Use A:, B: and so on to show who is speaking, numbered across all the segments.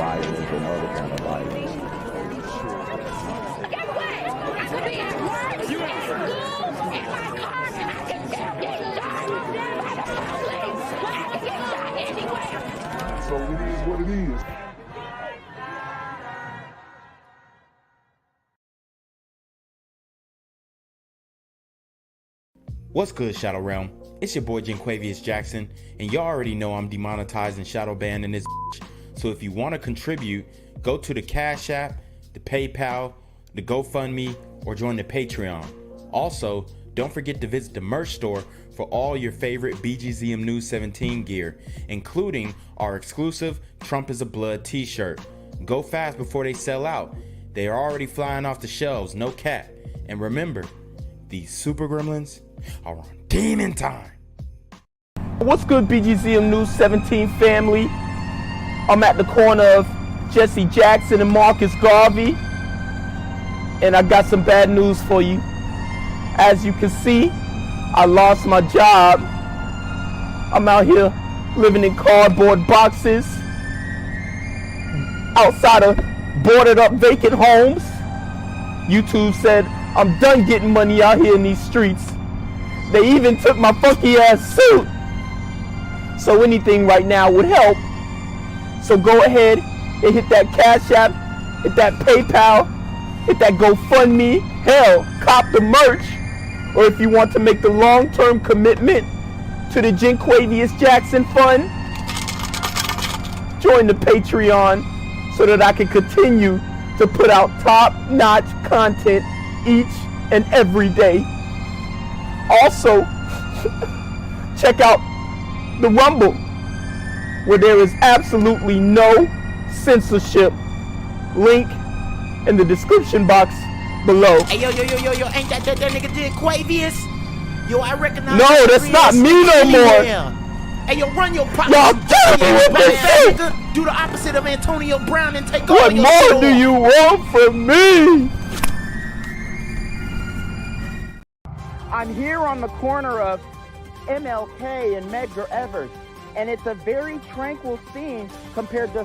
A: violence and other kind of violence.
B: Guess what? I could be at work, at school, in my car, and I can still get shot by the police. But I can get shot anywhere.
A: So it is what it is.
C: What's good, Shadow Realm? It's your boy Janquavius Jackson, and y'all already know I'm demonetized and shadow banned in this bitch. So if you want to contribute, go to the Cash App, the PayPal, the GoFundMe, or join the Patreon. Also, don't forget to visit the merch store for all your favorite BGZM News 17 gear, including our exclusive Trump is a Blood t-shirt. Go fast before they sell out. They are already flying off the shelves, no cap. And remember, these super gremlins are on demon time.
D: What's good, BGZM News 17 family? I'm at the corner of Jesse Jackson and Marcus Garvey, and I got some bad news for you. As you can see, I lost my job. I'm out here living in cardboard boxes outside of boarded up vacant homes. YouTube said I'm done getting money out here in these streets. They even took my funky ass suit. So anything right now would help. So go ahead and hit that Cash App, hit that PayPal, hit that GoFundMe. Hell, cop the merch. Or if you want to make the long-term commitment to the Janquavius Jackson Fund, join the Patreon so that I can continue to put out top-notch content each and every day. Also, check out the Rumble, where there is absolutely no censorship. Link in the description box below.
E: Hey, yo, ain't that nigga Janquavius? Yo, I recognize.
D: No, that's not me no more.
E: Hey, yo, run your pocket.
D: Y'all tell me what this is.
E: Do the opposite of Antonio Brown and take
D: What
E: all your
D: more
E: shit
D: do
E: off.
D: you want from me? I'm here on the corner of MLK and Medgar Evers, and it's a very tranquil scene compared to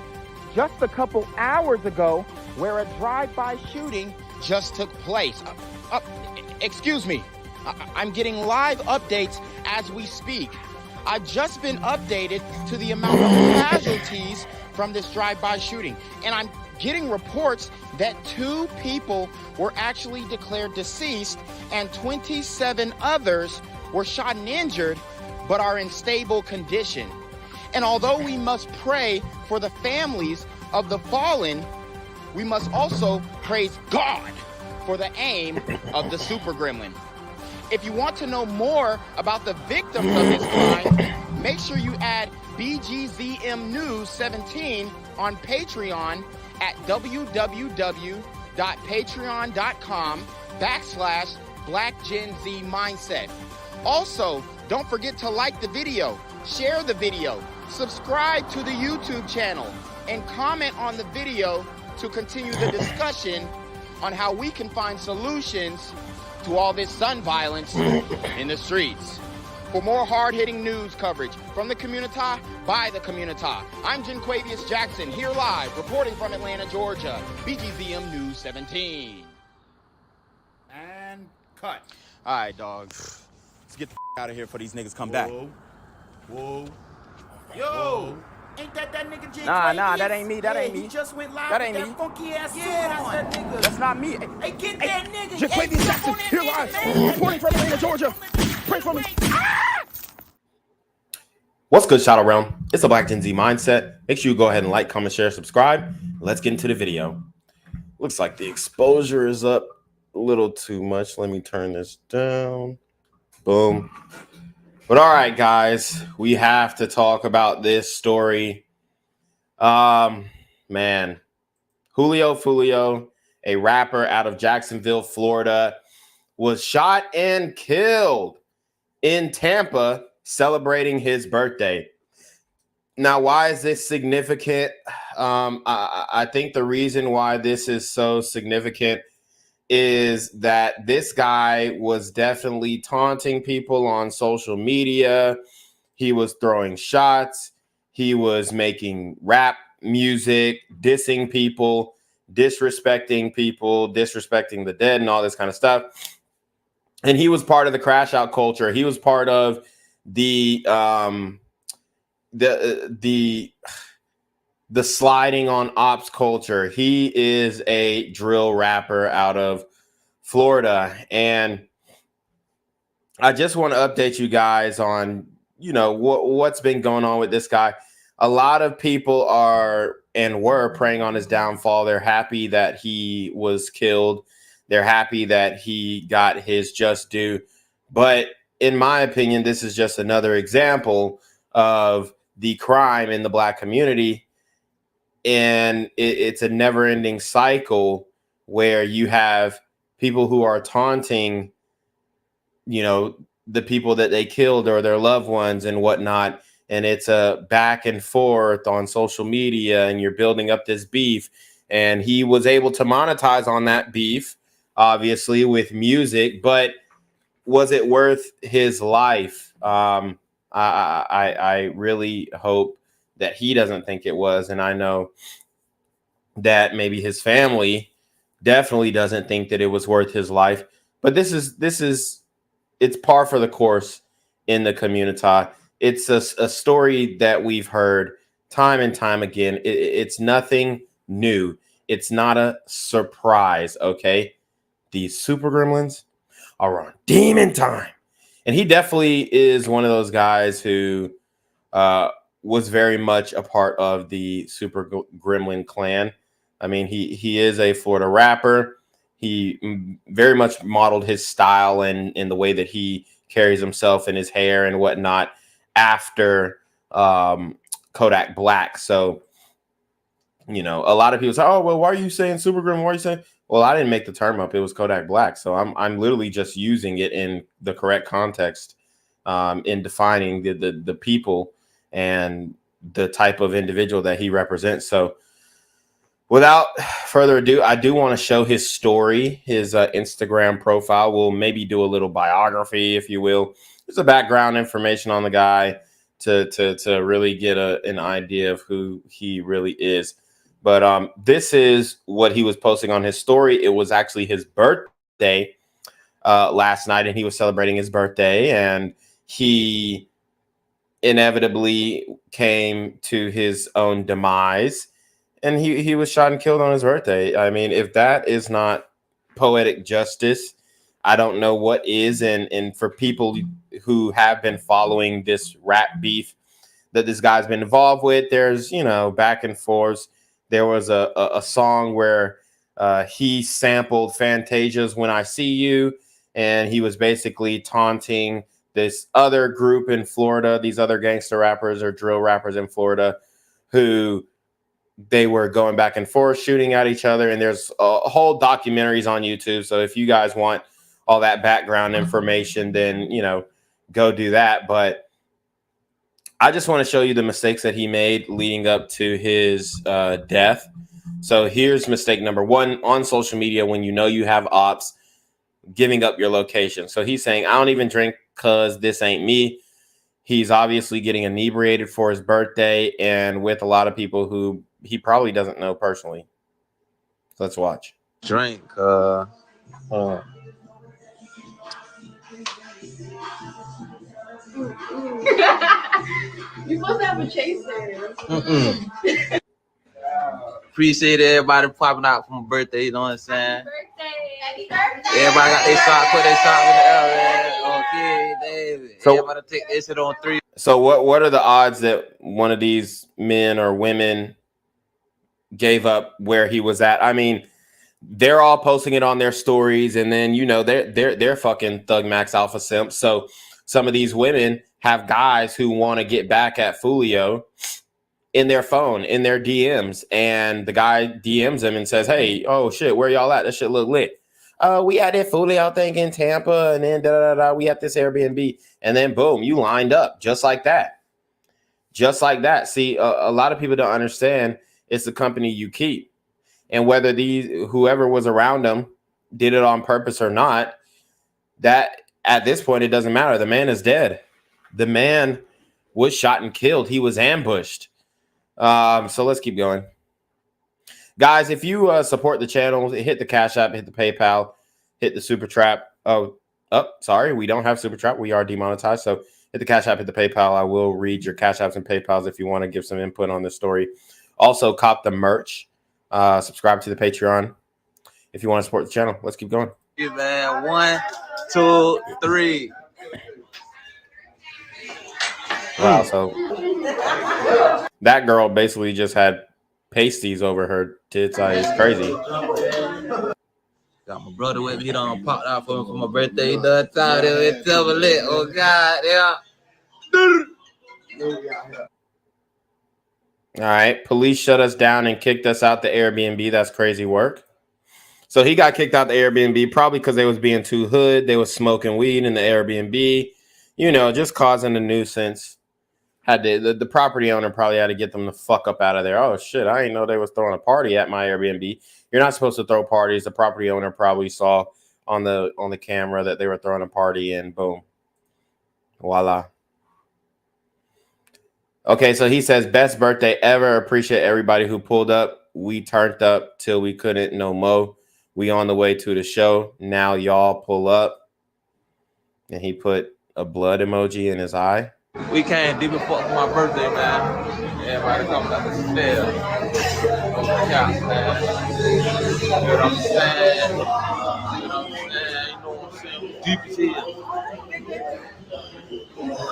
D: just a couple hours ago where a drive-by shooting
F: just took place. Excuse me. I'm getting live updates as we speak. I've just been updated to the amount of casualties from this drive-by shooting, and I'm getting reports that 2 people were actually declared deceased and 27 others were shot and injured but are in stable condition. And although we must pray for the families of the fallen, we must also praise God for the aim of the super gremlin. If you want to know more about the victims of this crime, make sure you add BGZM News 17 on Patreon at www.patreon.com/blackgenzmindset. Also, don't forget to like the video, share the video, subscribe to the YouTube channel, and comment on the video to continue the discussion on how we can find solutions to all this gun violence in the streets. For more hard-hitting news coverage from the community, by the community, I'm Janquavius Jackson, here live, reporting from Atlanta, Georgia, BGZM News 17.
C: And cut.
F: All right, dog. Let's get the out of here before these niggas come back.
C: Whoa.
E: Yo, ain't that nigga Janquavius?
D: Nah, that ain't me, that ain't me.
E: He just went live
D: That
E: with
D: ain't
E: that
D: me.
E: funky ass suit
D: that's
E: on.
D: that nigga. That's not me.
E: Hey, get that nigga.
D: Janquavius
E: Hey,
D: Jackson,
E: jump on that
D: here
E: nigga,
D: live,
E: man.
D: reporting from Atlanta, Georgia. Pray for me.
C: What's good, Shadow Realm? It's the Black Gen Z Mindset. Make sure you go ahead and like, comment, share, subscribe. Let's get into the video. Looks like the exposure is up a little too much. Let me turn this down. Boom. But all right, guys, we have to talk about this story. Man, Julio Foolio, a rapper out of Jacksonville, Florida, was shot and killed in Tampa celebrating his birthday. Now, why is this significant? I think the reason why this is so significant is that this guy was definitely taunting people on social media. He was throwing shots. He was making rap music, dissing people, disrespecting the dead, and all this kind of stuff. And he was part of the crash out culture. He was part of the sliding on ops culture. He is a drill rapper out of Florida, and I just want to update you guys on, you know, what's been going on with this guy. A lot of people are and were preying on his downfall. They're happy that he was killed. They're happy that he got his just due. But in my opinion, this is just another example of the crime in the Black community. And it's a never-ending cycle where you have people who are taunting, you know, the people that they killed or their loved ones and whatnot. And it's a back and forth on social media, and you're building up this beef. And he was able to monetize on that beef, obviously, with music. But was it worth his life? I really hope that he doesn't think it was. And I know that maybe his family definitely doesn't think that it was worth his life. But this is it's par for the course in the community. It's a story that we've heard time and time again. It's nothing new. It's not a surprise, okay? These super gremlins are on demon time. And he definitely is one of those guys who was very much a part of the super gremlin clan. I mean, he is a Florida rapper. He very much modeled his style and in the way that he carries himself and his hair and whatnot after Kodak Black. So, you know, a lot of people say, "Oh, well, why are you saying super gremlin? Why are you saying?" Well, I didn't make the term up. It was Kodak Black. So I'm literally just using it in the correct context in defining the people and the type of individual that he represents. So without further ado, I do want to show his story, his Instagram profile. We'll maybe do a little biography, if you will. There's a background information on the guy to really get an idea of who he really is. But this is what he was posting on his story. It was actually his birthday last night, and he was celebrating his birthday, and he inevitably came to his own demise, and he was shot and killed on his birthday. I mean, if that is not poetic justice, I don't know what is. And for people who have been following this rap beef that this guy's been involved with, there's, you know, back and forth. There was a song where he sampled Fantasia's "When I See You," and he was basically taunting this other group in Florida, these other gangster rappers or drill rappers in Florida, who they were going back and forth, shooting at each other. And there's a whole documentaries on YouTube. So if you guys want all that background information, then, you know, go do that. But I just want to show you the mistakes that he made leading up to his death. So here's mistake number one on social media: when you know you have ops, giving up your location. So he's saying, "I don't even drink because this ain't me." He's obviously getting inebriated for his birthday and with a lot of people who he probably doesn't know personally. So let's watch.
G: Drink.
H: You're supposed to have a chaser.
G: Appreciate everybody popping out for my birthday. You know what I'm saying?
H: Happy birthday!
G: Everybody got their shot, put their shot in the air, man. Okay, David.
C: So-
G: Everybody take this shit on 3.
C: So what are the odds that one of these men or women gave up where he was at? I mean, they're all posting it on their stories, and then, you know, they're fucking Thug Max Alpha simps. So some of these women have guys who want to get back at Foolio in their phone, in their DMs, and the guy DMs them and says, "Hey, oh shit, where y'all at? That shit look lit. We at that Foolio thing in Tampa, and then we at this Airbnb," and then boom, you lined up just like that. Just like that. See, a lot of people don't understand it's the company you keep. And whether whoever was around them did it on purpose or not, that at this point, it doesn't matter. The man is dead. The man was shot and killed. He was ambushed. So let's keep going. Guys, if you support the channel, hit the Cash App, hit the PayPal, hit the Super Trap. Sorry, we don't have Super Trap. We are demonetized. So hit the Cash App, hit the PayPal. I will read your Cash Apps and PayPals if you want to give some input on this story. Also, cop the merch. Subscribe to the Patreon if you want to support the channel. Let's keep going.
G: Yeah, man. 1, 2, 3.
C: Wow, so that girl basically just had pasties over her tits. It's crazy.
G: Got my brother with me. He done popped out for me for my birthday. He done time with silver lit. Oh, God, yeah.
C: All right. Police shut us down and kicked us out the Airbnb. That's crazy work. So he got kicked out the Airbnb probably because they was being too hood. They was smoking weed in the Airbnb, you know, just causing a nuisance. The property owner probably had to get them the fuck up out of there. Oh shit, I didn't know they was throwing a party at my Airbnb. You're not supposed to throw parties. The property owner probably saw on the camera that they were throwing a party, and boom, voila. Okay, so he says, best birthday ever. Appreciate everybody who pulled up. We turned up till we couldn't no more. We on the way to the show. Now y'all pull up. And he put a blood emoji in his eye.
G: We came deep and fuck for my birthday, man. Everybody coming out the stairs. Yeah, man. You know what I'm saying? You know what I'm saying? We deep as hell.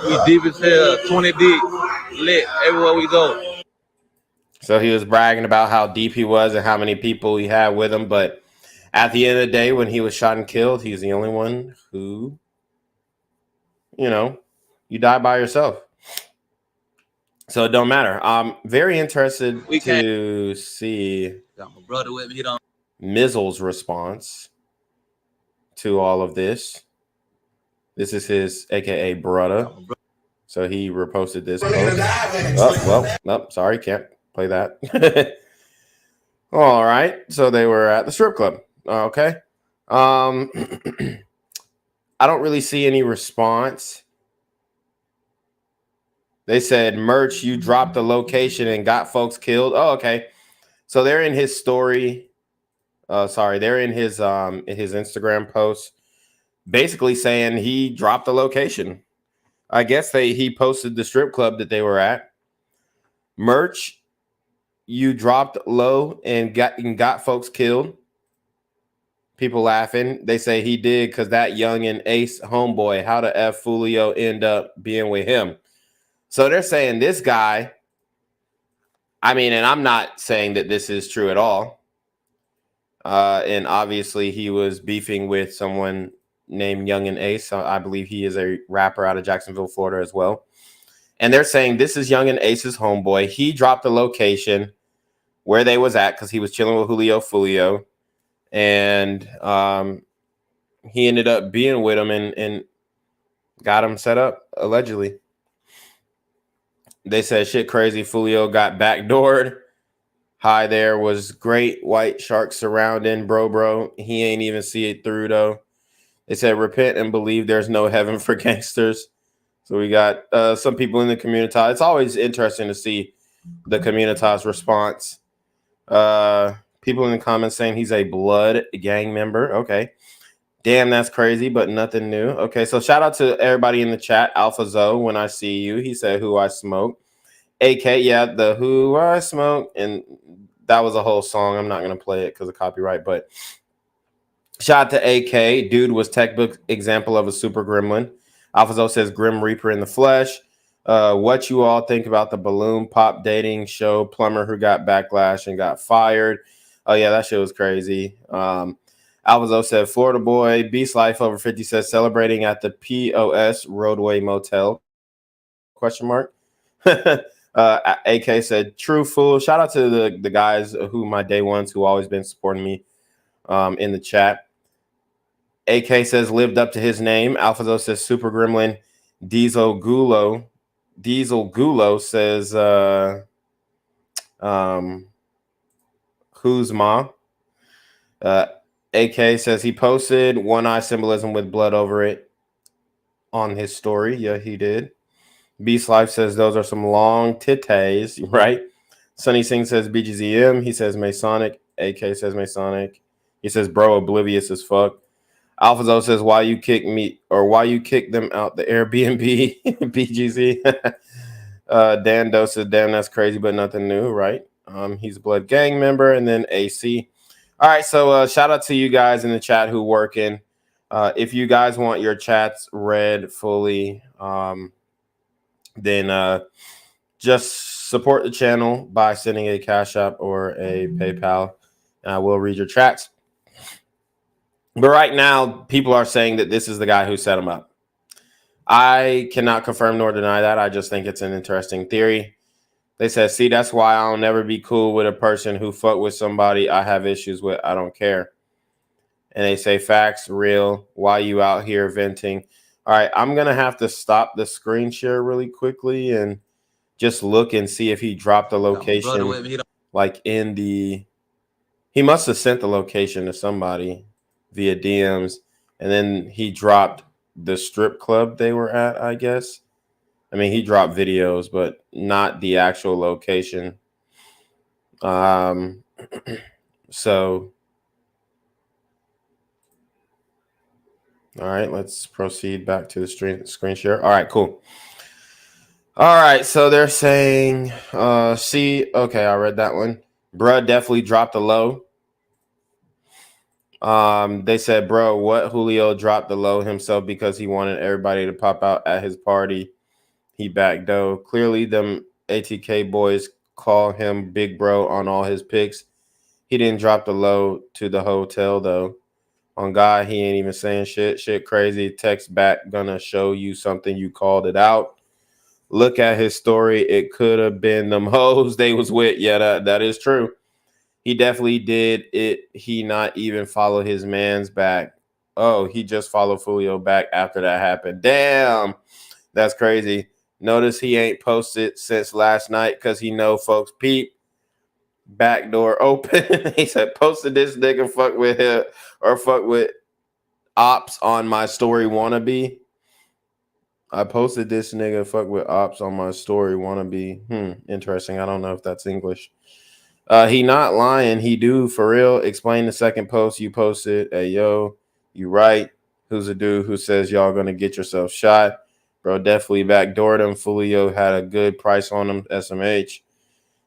G: We deep as hell. 20 deep. Lit everywhere we go.
C: So he was bragging about how deep he was and how many people he had with him. But at the end of the day, when he was shot and killed, he's the only one who, you know, you die by yourself. So it don't matter. I'm very interested to see
G: got my brother with me.
C: Mizzle's response to all of this. This is his AKA brother. So he reposted this post. Sorry, can't play that. All right. So they were at the strip club. Okay. I don't really see any response. They said, merch, you dropped the location and got folks killed. Oh, okay. So they're in his story. They're in his Instagram post, basically saying he dropped the location. I guess he posted the strip club that they were at. Merch, you dropped low and got folks killed. People laughing. They say he did because that young and ace homeboy. How the F Foolio end up being with him? So they're saying this guy. I mean, and I'm not saying that this is true at all. And obviously he was beefing with someone named Young and Ace. I believe he is a rapper out of Jacksonville, Florida as well. And they're saying this is Young and Ace's homeboy. He dropped the location where they was at because he was chilling with Julio Foolio. And he ended up being with him and got him set up, allegedly. They said shit crazy. Foolio got backdoored. Hi there was great. White shark surrounding bro. He ain't even see it through though. They said repent and believe there's no heaven for gangsters. So we got some people in the community. It's always interesting to see the community's response. People in the comments saying he's a blood gang member. Okay. Damn, that's crazy, but nothing new. Okay, so shout out to everybody in the chat. Alpha Zoe, when I see you. He said who I smoke. AK, yeah, the who I smoke. And that was a whole song. I'm not going to play it because of copyright, but shout out to AK. Dude was textbook example of a super gremlin. Alpha Zoe says Grim Reaper in the flesh. What you all think about the balloon pop dating show plumber who got backlash and got fired? Oh, yeah, that shit was crazy. Alvazo said, Florida boy, Beast Life over 50 says, celebrating at the POS Roadway Motel, question mark. AK said, true fool. Shout out to the guys who my day ones who always been supporting me in the chat. AK says, lived up to his name. Alvazo says, super gremlin. Diesel Gulo says, who's ma? AK says he posted one eye symbolism with blood over it on his story. Yeah, he did. Beast Life says those are some long titties, right?
I: Sunny Singh says BGZM. He says Masonic. AK says Masonic. He says bro, oblivious as fuck. Alphazo says why you kick me or why you kick them out the Airbnb. BGZ. Dan Doe says damn, that's crazy, but nothing new, right? He's a Blood Gang member, and then AC. All right, so shout out to you guys in the chat who working. If you guys want your chats read fully, then just support the channel by sending a Cash App or a PayPal, and I will read your chats. But right now, people are saying that this is the guy who set him up. I cannot confirm nor deny that. I just think it's an interesting theory. They said, see, that's why I'll never be cool with a person who fuck with somebody I have issues with. I don't care. And they say, facts, real. Why you out here venting? All right, I'm going to have to stop the screen share really quickly and just look and see if he dropped the location. Like in the... He must have sent the location to somebody via DMs. And then he dropped the strip club they were at, I guess. I mean, he dropped videos, but not the actual location. So, all right, let's proceed back to the screen share. All right, cool. All right, so they're saying, see, okay, I read that one. Bruh definitely dropped the low. They said, bro, what? Julio dropped the low himself because he wanted everybody to pop out at his party. He backed though. Clearly, them ATK boys call him big bro on all his pics. He didn't drop the low to the hotel though. On God, he ain't even saying shit. Shit crazy. Text back, gonna show you something. You called it out. Look at his story. It could have been them hoes they was with. Yeah, that is true. He definitely did it. He not even follow his man's back. Oh, he just followed Foolio back after that happened. Damn, that's crazy. Notice he ain't posted since last night because he know folks peep. Back door open. He said, posted this nigga fuck with him or fuck with ops on my story wannabe. I posted this nigga fuck with ops on my story wannabe. Interesting. I don't know if that's English. He not lying. He do for real. Explain the second post you posted. Hey, yo, you right. Who's a dude who says y'all gonna get yourself shot? Bro, definitely backdoored him. Foolio had a good price on him. SMH.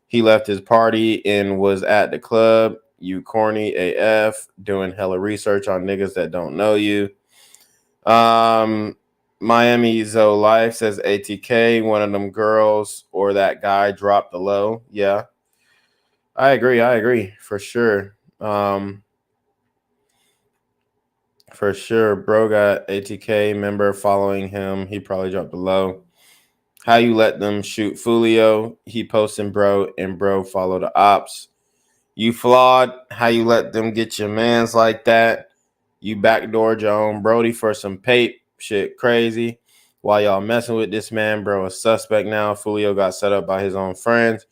I: He left his party and was at the club. You corny AF. Doing hella research on niggas that don't know you. Miami Zo Life says ATK. One of them girls or that guy dropped the low. Yeah. I agree for sure. For sure, bro got ATK member following him. He probably dropped the low. How you let them shoot Foolio? He posting bro and bro follow the ops. You flawed. How you let them get your mans like that? You backdoored your own Brody for some pape. Shit crazy. While y'all messing with this man, bro, a suspect now. Foolio got set up by his own friends.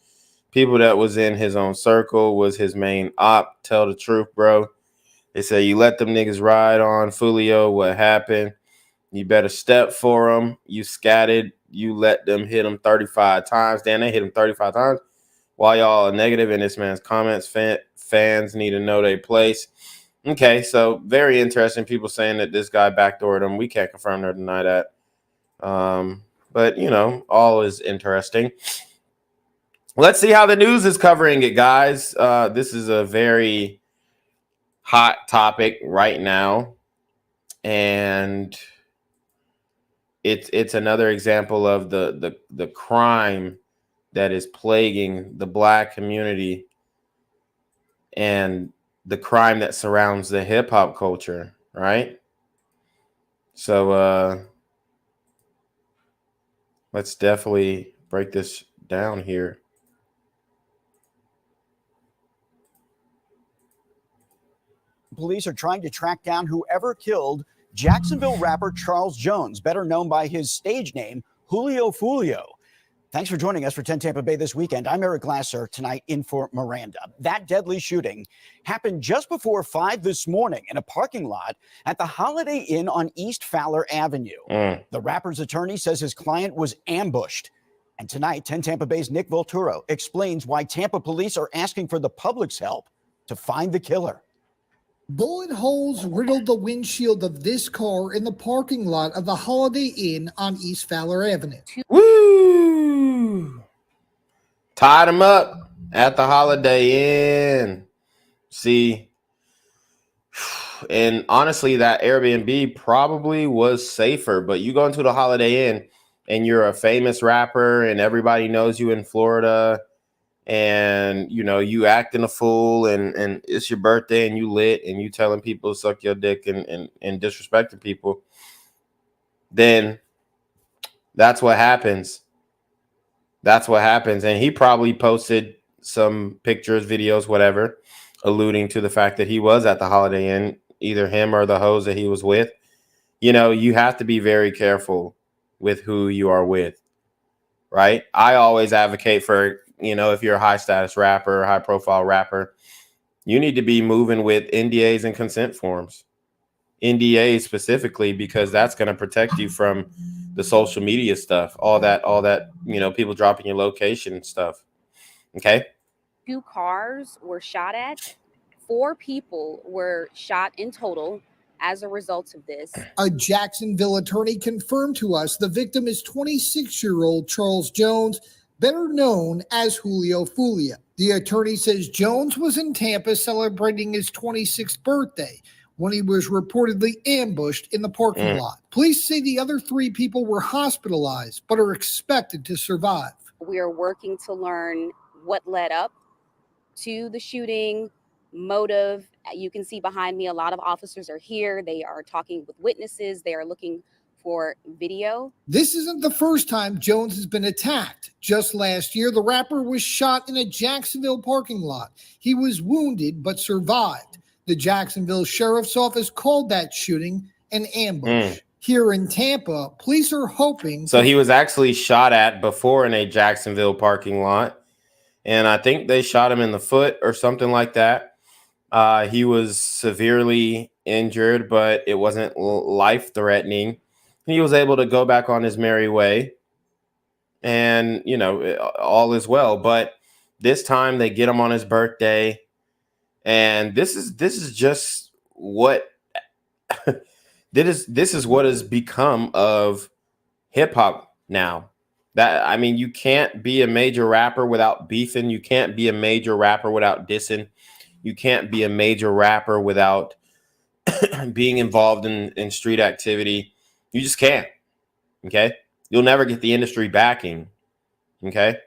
I: People that was in his own circle was his main op. Tell the truth, bro. They say you let them niggas ride on Foolio. What happened? You better step for them. You scattered. You let them hit him 35 times. Damn, they hit him 35 times. While y'all are negative in this man's comments, fans need to know their place. Okay, so very interesting. People saying that this guy backdoored him. We can't confirm nor deny that. But, you know, all is interesting. Let's see how the news is covering it, guys. This is a very hot topic right now. And it's another example of the crime that is plaguing the Black community and the crime that surrounds the hip hop culture, right? So let's definitely break this down here.
J: Police are trying to track down whoever killed Jacksonville rapper Charles Jones, better known by his stage name, Julio Foolio. Thanks for joining us for 10 Tampa Bay this weekend. I'm Eric Glasser, tonight in for Miranda. That deadly shooting happened just before 5 this morning in a parking lot at the Holiday Inn on East Fowler Avenue. The rapper's attorney says his client was ambushed. And tonight, 10 Tampa Bay's Nick Volturo explains why Tampa police are asking for the public's help to find the killer.
K: Bullet holes riddled the windshield of this car in the parking lot of the Holiday Inn on East Fowler Avenue.
I: Woo! Tied him up at the Holiday Inn. See, and honestly, that Airbnb probably was safer, but you go into the Holiday Inn and you're a famous rapper and everybody knows you in Florida, and you know you acting a fool, and it's your birthday and you lit and you telling people to suck your dick and disrespecting people, then that's what happens. That's what happens. And he probably posted some pictures, videos, whatever, alluding to the fact that he was at the Holiday Inn, either him or the hoes that he was with. You know, you have to be very careful with who you are with, right? I always advocate for, you know, if you're a high status rapper, high profile rapper, you need to be moving with NDAs and consent forms. NDAs specifically, because that's going to protect you from the social media stuff, all that, you know, people dropping your location and stuff. Okay.
L: 2 cars were shot at. 4 people were shot in total as a result of this.
K: A Jacksonville attorney confirmed to us the victim is 26-year-old Charles Jones, better known as Julio Foolio. The attorney says Jones was in Tampa celebrating his 26th birthday when he was reportedly ambushed in the parking lot. Police say the other 3 people were hospitalized but are expected to survive.
L: We are working to learn what led up to the shooting, motive. You can see behind me, a lot of officers are here. They are talking with witnesses. They are looking for video.
K: This isn't the first time Jones has been attacked. Just last year, the rapper was shot in a Jacksonville parking lot. He was wounded but survived. The Jacksonville Sheriff's Office called that shooting an ambush. Here in Tampa, police are hoping.
I: So he was actually shot at before in a Jacksonville parking lot, and I think they shot him in the foot or something like that. He was severely injured, but it wasn't life-threatening. He was able to go back on his merry way, and, you know, all is well. But this time they get him on his birthday, and this is just what this is what has become of hip hop now. That, I mean, you can't be a major rapper without beefing. You can't be a major rapper without dissing. You can't be a major rapper without being involved in street activity. You just can't. Okay. You'll never get the industry backing. Okay.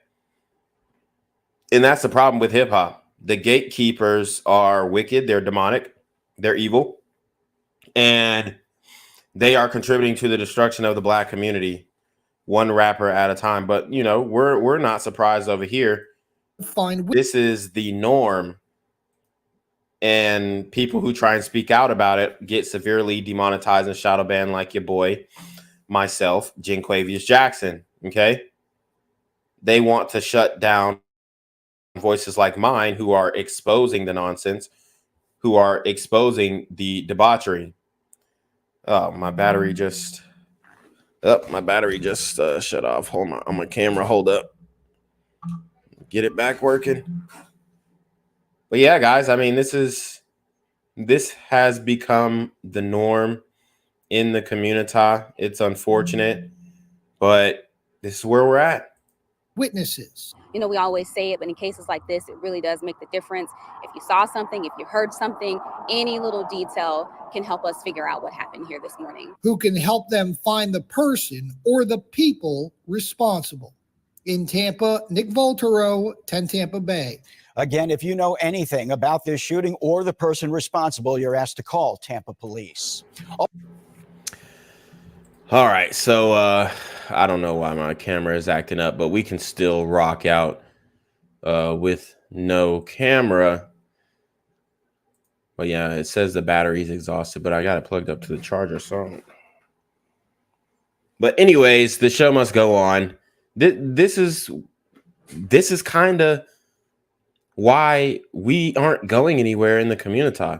I: And that's the problem with hip hop. The gatekeepers are wicked. They're demonic. They're evil. And they are contributing to the destruction of the black community, one rapper at a time. But, you know, we're not surprised over here. This is the norm. And people who try and speak out about it get severely demonetized and shadow banned, like your boy, myself, Jinquavius Jackson. Okay. They want to shut down voices like mine who are exposing the nonsense, who are exposing the debauchery. Oh, my battery just shut off. Hold on my camera. Hold up. Get it back working. But yeah, guys, I mean, this has become the norm in the community. It's unfortunate, but this is where we're at.
K: Witnesses.
L: You know, we always say it, but in cases like this, it really does make the difference. If you saw something, if you heard something, any little detail can help us figure out what happened here this morning.
K: Who can help them find the person or the people responsible. In Tampa, Nick Volturo, 10 Tampa Bay.
J: Again, if you know anything about this shooting or the person responsible, you're asked to call Tampa police.
I: All right, so I don't know why my camera is acting up, but we can still rock out with no camera. But yeah, it says the battery's exhausted, but I got it plugged up to the charger. So, but anyways, the show must go on. This is kind of why we aren't going anywhere in the community.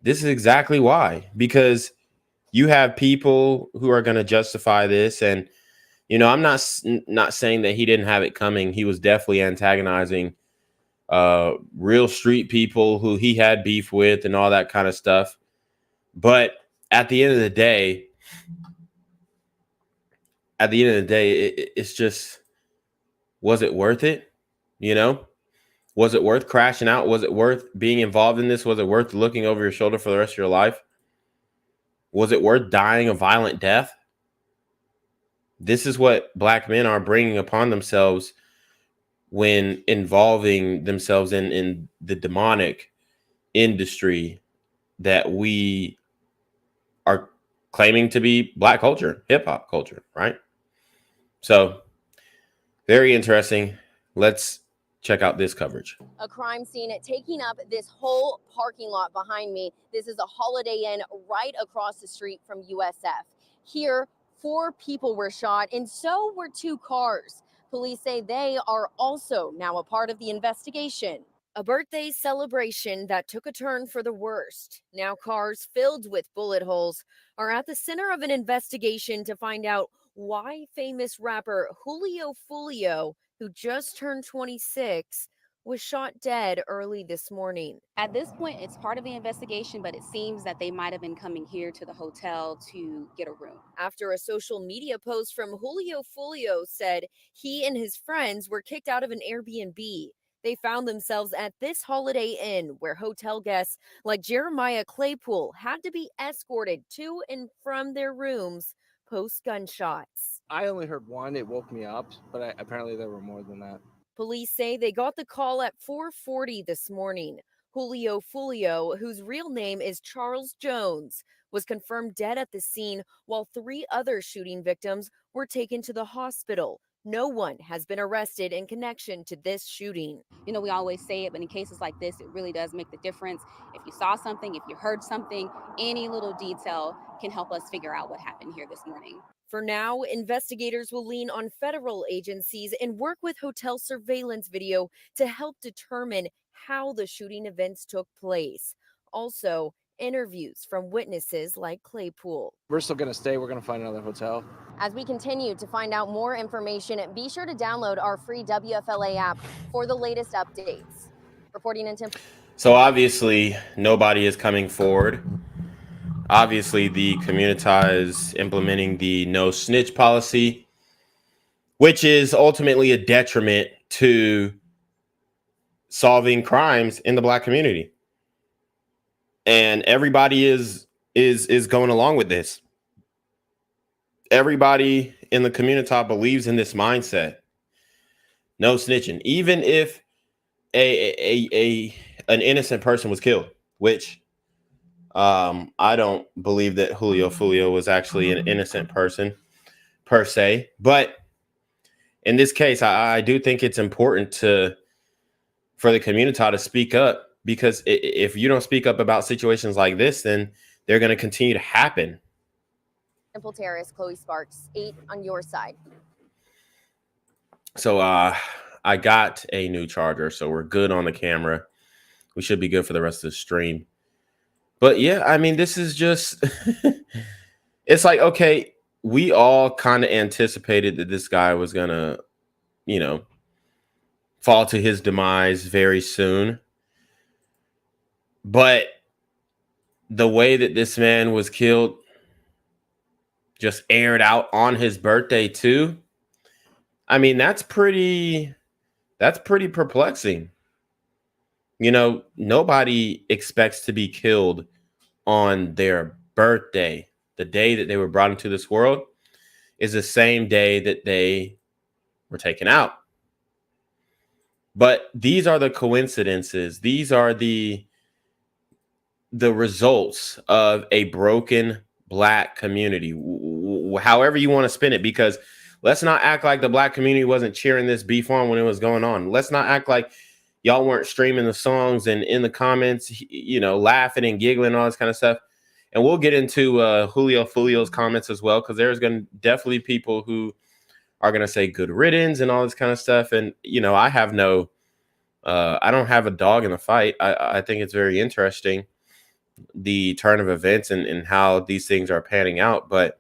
I: This is exactly why, because you have people who are going to justify this and I'm not saying that he didn't have it coming. He was definitely antagonizing real street people who he had beef with and all that kind of stuff. But at the end of the day, it's just, was it worth it? Was it worth crashing out? Was it worth being involved in this? Was it worth looking over your shoulder for the rest of your life? Was it worth dying a violent death? This is what black men are bringing upon themselves when involving themselves in the demonic industry that we are claiming to be black culture, hip hop culture, right? So very interesting. Let's check out this coverage.
M: A crime scene taking up this whole parking lot behind me. This is a Holiday Inn right across the street from USF. Here, 4 people were shot and so were 2 cars. Police say they are also now a part of the investigation. A birthday celebration that took a turn for the worst. Now cars filled with bullet holes are at the center of an investigation to find out why famous rapper Julio Foolio, who just turned 26, was shot dead early this morning.
L: At this point, it's part of the investigation, but it seems that they might have been coming here to the hotel to get a room.
M: After a social media post from Julio Foolio said he and his friends were kicked out of an Airbnb. They found themselves at this Holiday Inn where hotel guests like Jeremiah Claypool had to be escorted to and from their rooms post gunshots.
N: I only heard one. It woke me up, but apparently there were more than that.
M: Police say they got the call at 4:40 this morning. Julio Foolio, whose real name is Charles Jones, was confirmed dead at the scene while 3 other shooting victims were taken to the hospital. No one has been arrested in connection to this shooting.
L: We always say it, but in cases like this, it really does make the difference. If you saw something, if you heard something, any little detail can help us figure out what happened here this morning.
M: For now, investigators will lean on federal agencies and work with hotel surveillance video to help determine how the shooting events took place. Also, interviews from witnesses like Claypool.
N: We're still going to stay. We're going to find another hotel.
M: As we continue to find out more information, be sure to download our free WFLA app for the latest updates. Reporting in Temple.
I: So obviously, nobody is coming forward. Obviously, the community is implementing the no snitch policy, which is ultimately a detriment to solving crimes in the black community. And everybody is going along with this. Everybody in the community believes in this mindset. No snitching. Even if an innocent person was killed, which I don't believe that Julio Foolio was actually an innocent person per se. But in this case, I do think it's important for the community to speak up, because if you don't speak up about situations like this, then they're going to continue to happen.
M: Temple Terrace, Chloe Sparks, 8 on your side.
I: So I got a new charger, so we're good on the camera. We should be good for the rest of the stream. But yeah, I mean, this is just, it's like, okay, we all kind of anticipated that this guy was going to, fall to his demise very soon. But the way that this man was killed, just aired out on his birthday too. I mean, that's pretty perplexing. Nobody expects to be killed on their birthday. The day that they were brought into this world is the same day that they were taken out. But these are the coincidences. These are the results of a broken black community, however you want to spin it, because let's not act like the black community wasn't cheering this beef on when it was going on. Let's not act like y'all weren't streaming the songs and in the comments, laughing and giggling and all this kind of stuff. And we'll get into Julio Foolio's comments as well, because there's going to definitely people who are going to say good riddance and all this kind of stuff. And, I have I don't have a dog in the fight. I think it's very interesting, the turn of events and how these things are panning out. But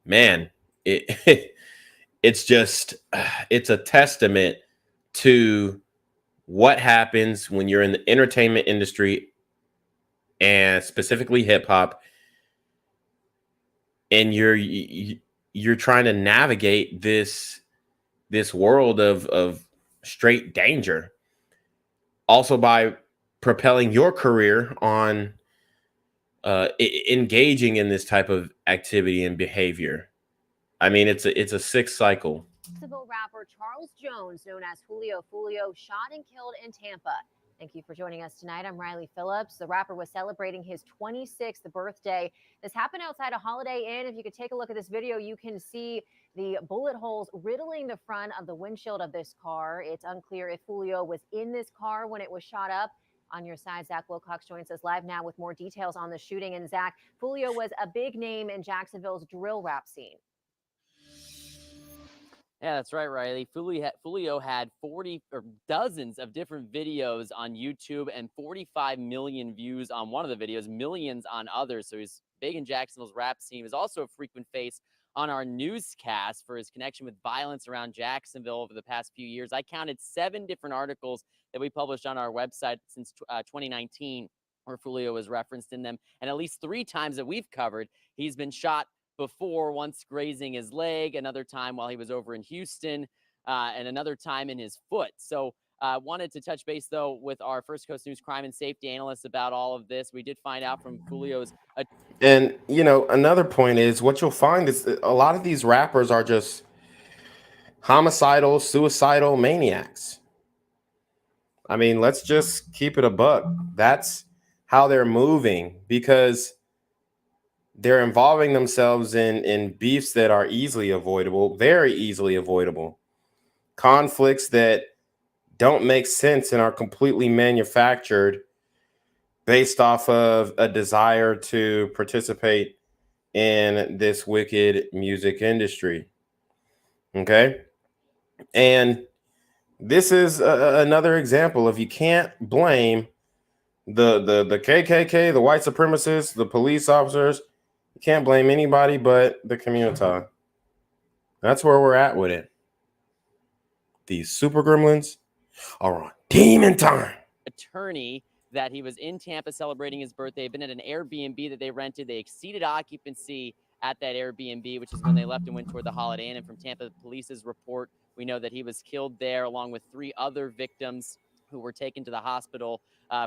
I: man, it's just, it's a testament to what happens when you're in the entertainment industry, and specifically hip hop, and you're trying to navigate this world of straight danger, also by propelling your career on engaging in this type of activity and behavior. I mean, it's a sick cycle.
M: Jacksonville rapper Charles Jones, known as Julio Foolio, shot and killed in Tampa. Thank you for joining us tonight. I'm Riley Phillips. The rapper was celebrating his 26th birthday. This happened outside a Holiday Inn. If you could take a look at this video, you can see the bullet holes riddling the front of the windshield of this car. It's unclear if Julio was in this car when it was shot up. On your side, Zach Wilcox joins us live now with more details on the shooting. And Zach, Julio was a big name in Jacksonville's drill rap scene.
O: Yeah, that's right, Riley. Foolio had 40 or dozens of different videos on YouTube and 45 million views on one of the videos, millions on others. So he's big in Jacksonville's rap scene. He was also a frequent face on our newscast for his connection with violence around Jacksonville over the past few years. I counted 7 different articles that we published on our website since 2019 where Foolio was referenced in them. And at least 3 times that we've covered, he's been shot before, once grazing his leg, another time while he was over in Houston, and another time in his foot. So wanted to touch base, though, with our First Coast News crime and safety analyst about all of this. We did find out from Foolio's...
I: And, you know, another point is what you'll find is a lot of these rappers are just homicidal, suicidal maniacs. I mean, let's just keep it a buck. That's how they're moving, because they're involving themselves in beefs that are easily avoidable, very easily avoidable. Conflicts that don't make sense and are completely manufactured based off of a desire to participate in this wicked music industry. Okay? And this is another example of, you can't blame the KKK, the white supremacists, the police officers. You can't blame anybody but the community. That's where we're at with it. These super gremlins are on demon time.
O: Attorney that he was in Tampa celebrating his birthday, been at an Airbnb that they rented. They exceeded occupancy at that Airbnb, which is when they left and went toward the Holiday Inn. And from Tampa Police's report, we know that he was killed there along with 3 other victims who were taken to the hospital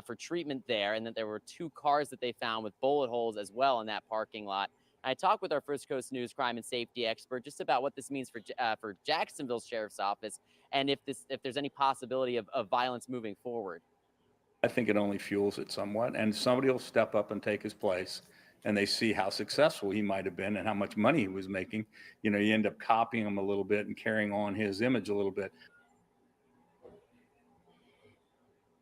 O: for treatment there, and that there were 2 cars that they found with bullet holes as well in that parking lot. I talked with our First Coast News crime and safety expert just about what this means for Jacksonville Sheriff's Office, and if there's any possibility of violence moving forward.
P: I think it only fuels it somewhat, and somebody will step up and take his place, and they see how successful he might have been and how much money he was making. You know, you end up copying him a little bit and carrying on his image a little bit.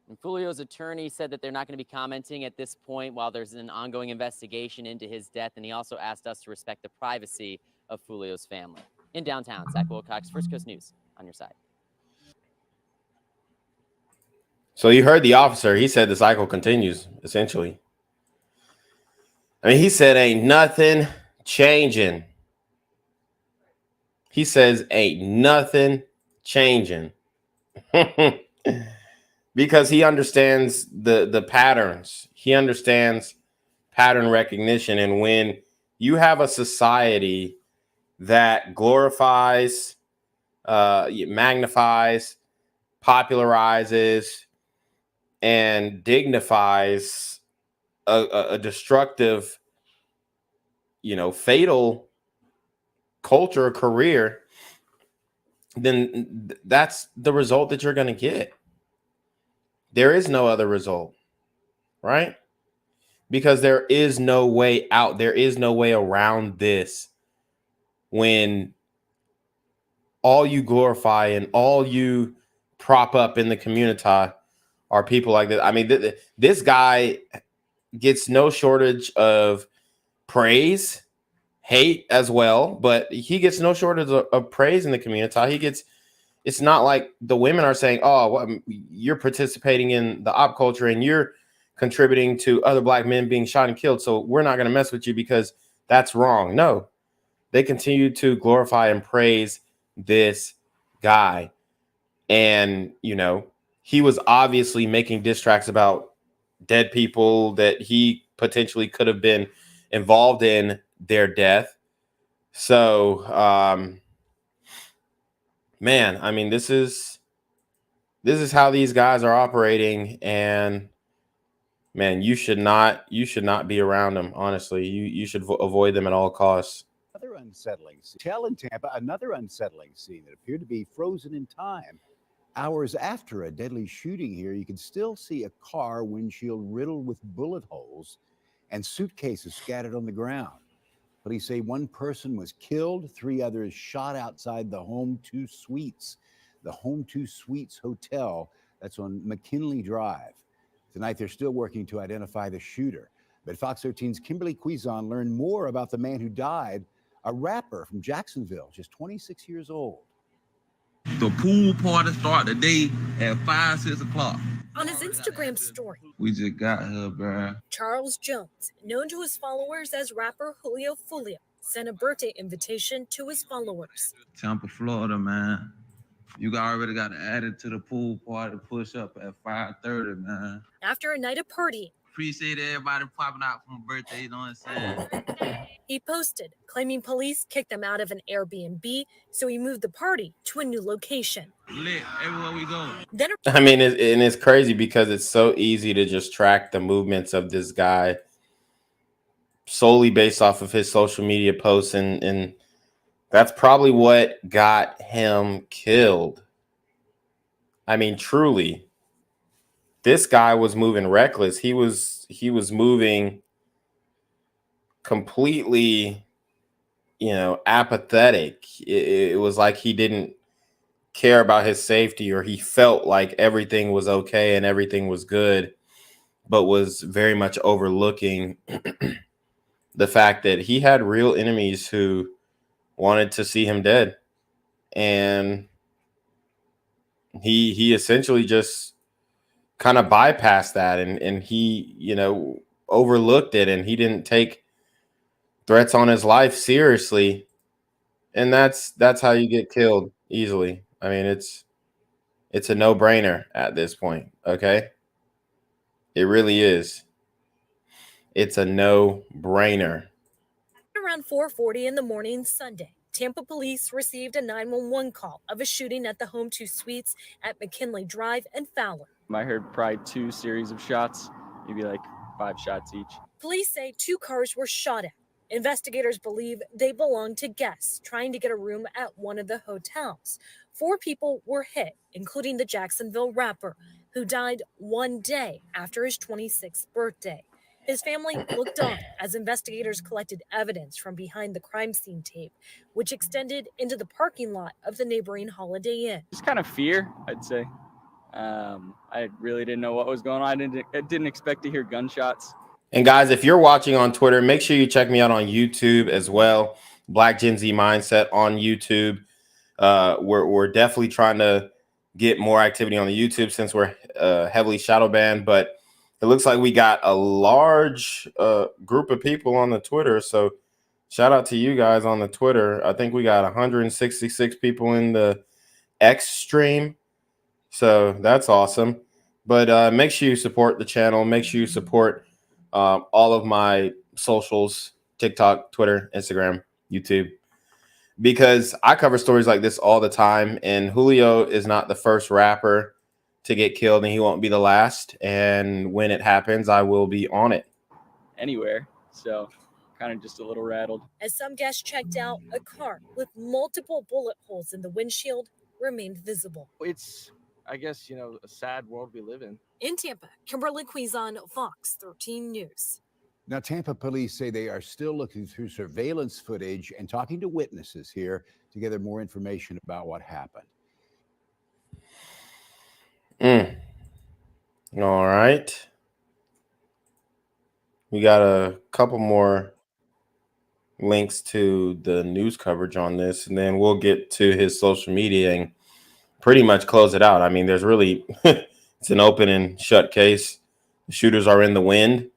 O: And Foolio's attorney said that they're not going to be commenting at this point while there's an ongoing investigation into his death, and he also asked us to respect the privacy of Foolio's family. In downtown, Zach Wilcox, First Coast News, on your side.
I: So you heard the officer. He said the cycle continues, essentially. I mean, he said ain't nothing changing. He says ain't nothing changing. Because he understands the patterns. He understands pattern recognition. And when you have a society that glorifies, magnifies, popularizes, and dignifies a destructive, fatal culture, career, then that's the result that you're going to get. There is no other result, right? Because there is no way out. There is no way around this when all you glorify and all you prop up in the community are people like this. I mean, this guy gets no shortage of praise, hate as well, but he gets no shortage of praise in the community. It's not like the women are saying, oh, well, you're participating in the op culture and you're contributing to other black men being shot and killed, so we're not going to mess with you because that's wrong. No, they continue to glorify and praise this guy. And, you know, he was obviously making diss tracks about dead people that he potentially could have been involved in their death. So, man, I mean, this is how these guys are operating, and man, you should not be around them. Honestly, you should avoid them at all costs.
Q: Another unsettling scene. In Tampa, another unsettling scene that appeared to be frozen in time. Hours after a deadly shooting here, you can still see a car windshield riddled with bullet holes and suitcases scattered on the ground. Police say one person was killed, 3 others shot outside the Home 2 Suites, the Home 2 Suites Hotel that's on McKinley Drive. Tonight, they're still working to identify the shooter. But Fox 13's Kimberly Quizon learned more about the man who died, a rapper from Jacksonville, just 26 years old.
R: The pool party started today at 5, 6 o'clock.
S: On his Instagram story,
R: We just got here, bro.
S: Charles Jones, known to his followers as rapper Julio Foolio, sent a birthday invitation to his followers.
R: Tampa, Florida, man. You already got added to the pool party push up at 5:30, man.
S: After a night of partying,
R: Appreciate everybody popping out for my birthday, you know what I'm saying?
S: he posted, claiming police kicked them out of an Airbnb, so he moved the party to a new location.
R: Lit everywhere we go.
S: Then
I: I mean, and it's crazy because it's so easy to just track the movements of this guy solely based off of his social media posts, and that's probably what got him killed. I mean, truly, this guy was moving reckless. He was moving completely, you know, apathetic. It was like he didn't care about his safety, or he felt like everything was okay and everything was good, but was very much overlooking the fact that he had real enemies who wanted to see him dead. And he essentially just kind of bypassed that, and he, you know, overlooked it, and he didn't take threats on his life seriously. And that's how you get killed easily. I mean, it's a no-brainer at this point, okay? It really is. It's a no-brainer.
S: around 4:40 in the morning Sunday, Tampa police received a 911 call of a shooting at the Home 2 Suites at McKinley Drive and Fowler.
T: I heard probably 2 series of shots, maybe like 5 shots each.
S: Police say 2 cars were shot at. Investigators believe they belonged to guests trying to get a room at one of the hotels. 4 people were hit, including the Jacksonville rapper, who died one day after his 26th birthday. His family looked on as investigators collected evidence from behind the crime scene tape, which extended into the parking lot of the neighboring Holiday Inn.
T: Just kind of fear, I'd say. I really didn't know what was going on. I didn't expect to hear gunshots.
I: And guys, if you're watching on Twitter, make sure you check me out on YouTube as well. blackgenzmindset on YouTube. We're definitely trying to get more activity on the YouTube since we're heavily shadow banned, but it looks like we got a large group of people on the Twitter. So shout out to you guys on the Twitter. I think we got 166 people in the X stream. So that's awesome. But make sure you support the channel. Make sure you support all of my socials, TikTok, Twitter, Instagram, YouTube, because I cover stories like this all the time. And Julio is not the first rapper to get killed, and he won't be the last. And when it happens, I will be on it.
T: Anywhere. So kind of just a little rattled.
S: As some guests checked out, a car with multiple bullet holes in the windshield remained visible.
N: It's, I guess, a sad world we live in.
S: In Tampa, Kimberly Quizon, Fox 13 News.
Q: Now, Tampa police say they are still looking through surveillance footage and talking to witnesses here to gather more information about what happened.
I: All right. We got a couple more links to the news coverage on this, and then we'll get to his social media and pretty much close it out. I mean, there's really, it's an open and shut case. The shooters are in the wind.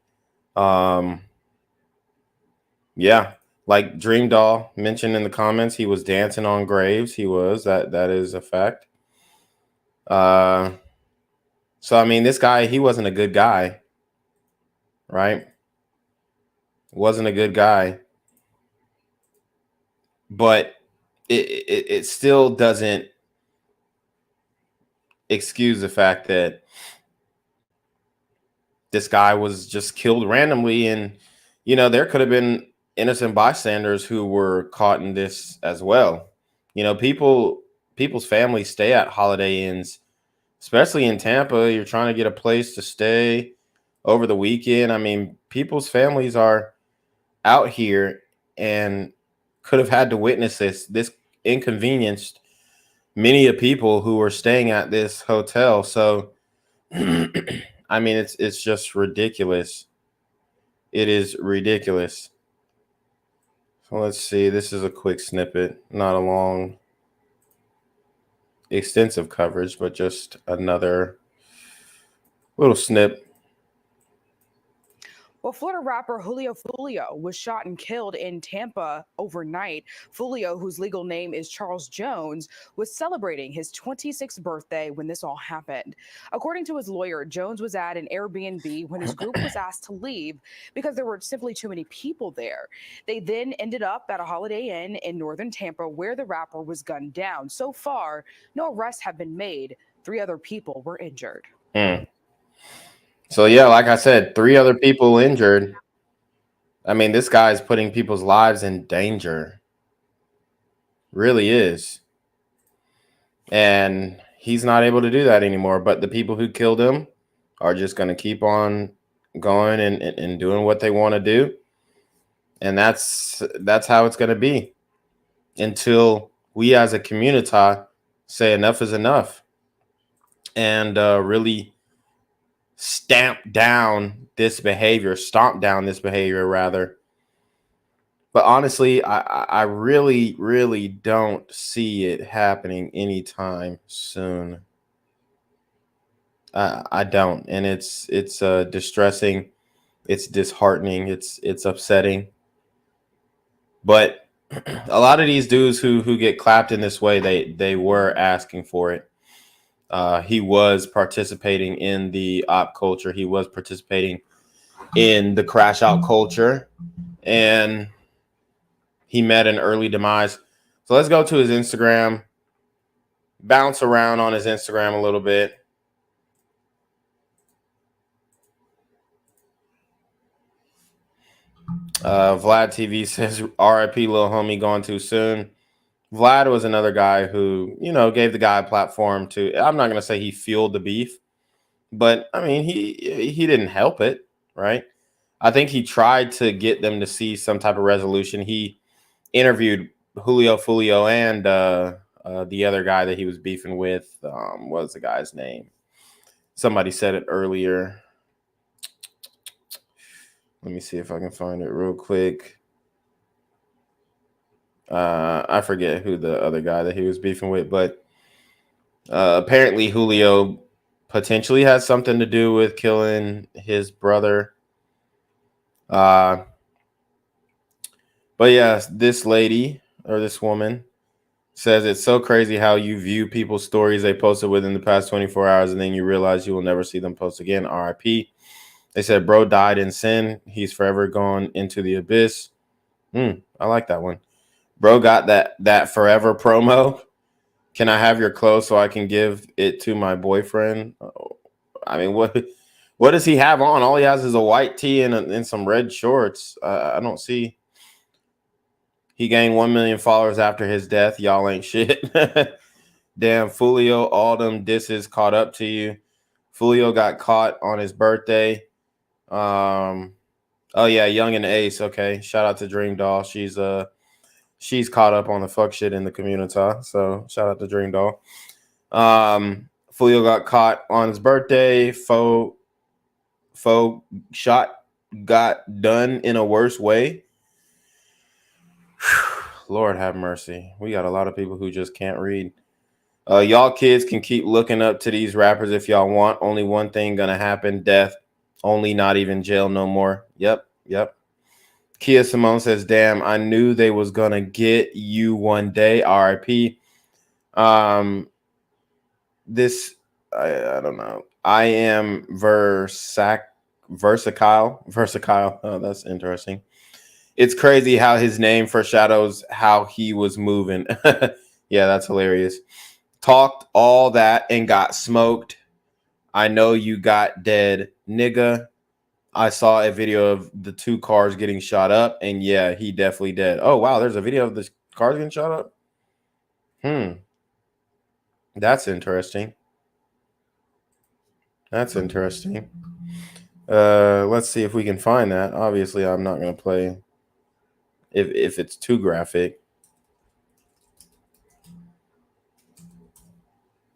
I: Yeah, Like Dream Doll mentioned in the comments, he was dancing on graves. He was. That is a fact. So I mean, this guy, he wasn't a good guy, right? Wasn't a good guy. But it still doesn't excuse the fact that this guy was just killed randomly, and there could have been innocent bystanders who were caught in this as well. People's families stay at Holiday Inns, especially in Tampa. You're trying to get a place to stay over the weekend. I mean, people's families are out here and could have had to witness this inconvenienced many of people who were staying at this hotel. So I mean, it's just ridiculous. It is ridiculous. So let's see. This is a quick snippet, not a long, extensive coverage, but just another little snip.
U: Well, Florida rapper Julio Foolio was shot and killed in Tampa overnight. Foolio, whose legal name is Charles Jones, was celebrating his 26th birthday when this all happened. According to his lawyer, Jones was at an Airbnb when his group was asked to leave because there were simply too many people there. They then ended up at a Holiday Inn in northern Tampa where the rapper was gunned down. So far, no arrests have been made. 3 other people were injured.
I: So, yeah, like I said, 3 other people injured. I mean, this guy is putting people's lives in danger. Really is. And he's not able to do that anymore. But the people who killed him are just going to keep on going and doing what they want to do. And that's how it's going to be until we as a community say enough is enough and really stomp down this behavior rather. But honestly, I really, really don't see it happening anytime soon. I don't, and it's distressing, it's disheartening, it's upsetting. But a lot of these dudes who get clapped in this way, they were asking for it. He was participating in the op culture. He was participating in the crash out culture, and he met an early demise. So let's go to his Instagram, bounce around on his Instagram a little bit. Vlad TV says, RIP, little homie, gone too soon. Vlad was another guy who, gave the guy a platform to, I'm not going to say he fueled the beef, but I mean, he didn't help it, right? I think he tried to get them to see some type of resolution. He interviewed Julio Foolio and the other guy that he was beefing with. What was the guy's name? Somebody said it earlier. Let me see if I can find it real quick. I forget who the other guy that he was beefing with, but apparently Julio potentially has something to do with killing his brother. But yeah, this lady or this woman says it's so crazy how you view people's stories they posted within the past 24 hours and then you realize you will never see them post again. RIP. They said, bro died in sin. He's forever gone into the abyss. I like that one. Bro got that forever promo. Can I have your clothes so I can give it to my boyfriend? I mean, what does he have on? All he has is a white tee and some red shorts. I don't see. He gained 1 million followers after his death. Y'all ain't shit. Damn, Foolio, all them disses caught up to you. Foolio got caught on his birthday. Oh yeah, Young and Ace. Okay, shout out to Dream Doll. She's caught up on the fuck shit in the community. So shout out to Dream Doll. Foolio got caught on his birthday. Faux shot got done in a worse way. Lord have mercy. We got a lot of people who just can't read. Y'all kids can keep looking up to these rappers if y'all want. Only one thing gonna happen: death. Only, not even jail no more. Yep. Kia Simone says, damn, I knew they was going to get you one day. RIP. This, I don't know. I am Versacile. Oh, that's interesting. It's crazy how his name foreshadows how he was moving. Yeah, that's hilarious. Talked all that and got smoked. I know you got dead, nigga. I saw a video of the 2 cars getting shot up, and yeah, he definitely did. Oh, wow, there's a video of the cars getting shot up? That's interesting. That's interesting. Let's see if we can find that. Obviously, I'm not going to play if it's too graphic.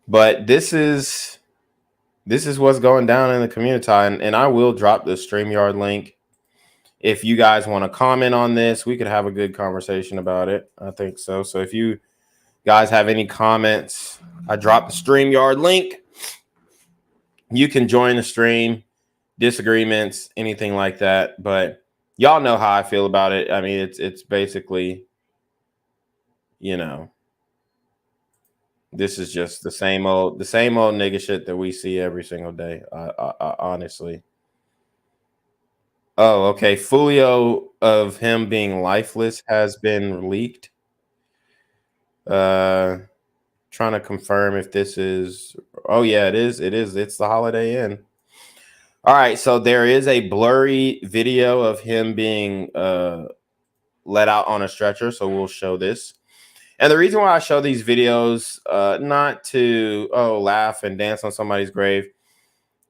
I: But this is what's going down in the community, and I will drop the StreamYard link. If you guys want to comment on this, we could have a good conversation about it. I think so. So if you guys have any comments, I dropped the StreamYard link. You can join the stream, disagreements, anything like that. But y'all know how I feel about it. I mean, it's basically, you know, this is just the same old nigga shit that we see every single day. Honestly. Oh, okay. Foolio of him being lifeless has been leaked. Trying to confirm if this is. Oh yeah, it is. It's the Holiday Inn. All right, so there is a blurry video of him being let out on a stretcher. So we'll show this. And the reason why I show these videos, not to laugh and dance on somebody's grave.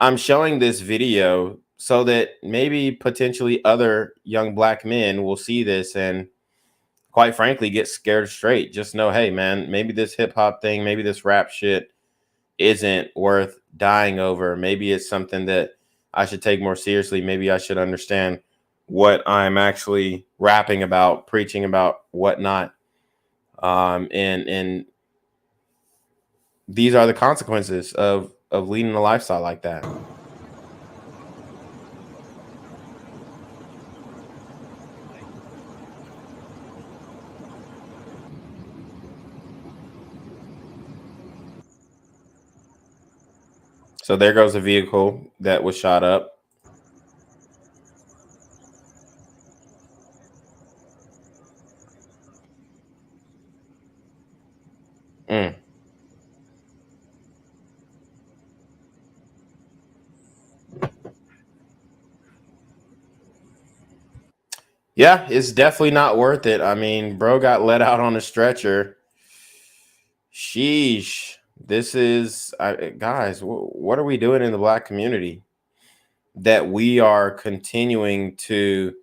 I: I'm showing this video so that maybe potentially other young black men will see this and, quite frankly, get scared straight. Just know, hey, man, maybe this hip hop thing, maybe this rap shit isn't worth dying over. Maybe it's something that I should take more seriously. Maybe I should understand what I'm actually rapping about, preaching about, whatnot. And these are the consequences of leading a lifestyle like that. So there goes a vehicle that was shot up. Yeah, it's definitely not worth it. I mean, bro got let out on a stretcher. Sheesh. This is, guys, what are we doing in the black community that we are continuing to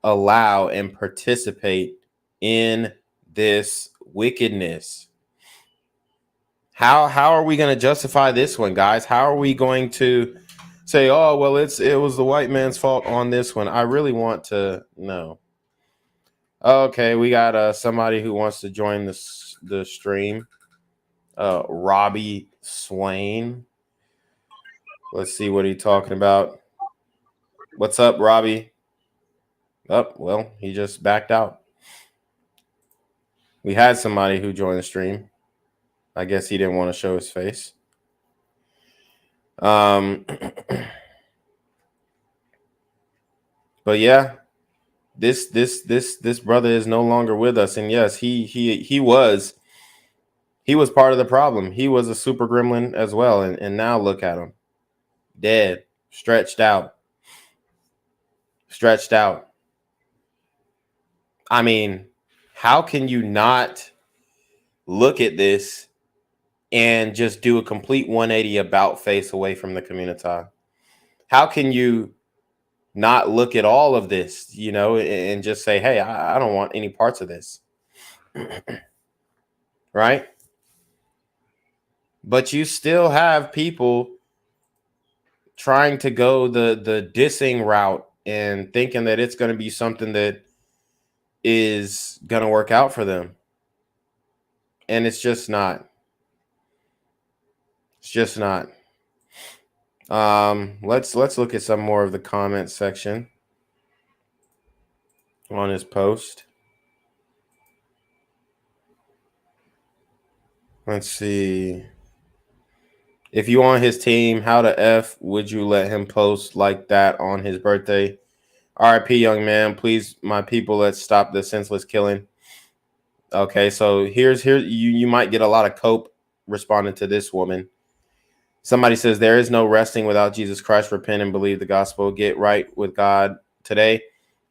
I: allow and participate in this wickedness? How are we going to justify this one, guys? How are we going to say, oh, well, it was the white man's fault on this one? I really want to know. Okay, we got somebody who wants to join the stream. Robbie Swain. Let's see what he's talking about. What's up, Robbie? Oh, well, he just backed out. We had somebody who joined the stream. I guess he didn't want to show his face. But yeah, this brother is no longer with us, and yes, he was part of the problem. He was a super gremlin as well, and now look at him, dead, stretched out. I mean, how can you not look at this and just do a complete 180 about face away from the community? How can you not look at all of this, and just say, hey, I don't want any parts of this? Right? But you still have people trying to go the dissing route and thinking that it's going to be something that is going to work out for them. And it's just not. It's just not. Let's look at some more of the comment section. on his post. Let's see. If you on his team, how the F would you let him post like that on his birthday? RIP, young man. Please, my people, let's stop the senseless killing. Okay, so here you might get a lot of cope responding to this woman. Somebody says there is no resting without Jesus Christ. Repent and believe the gospel. Get right with God today.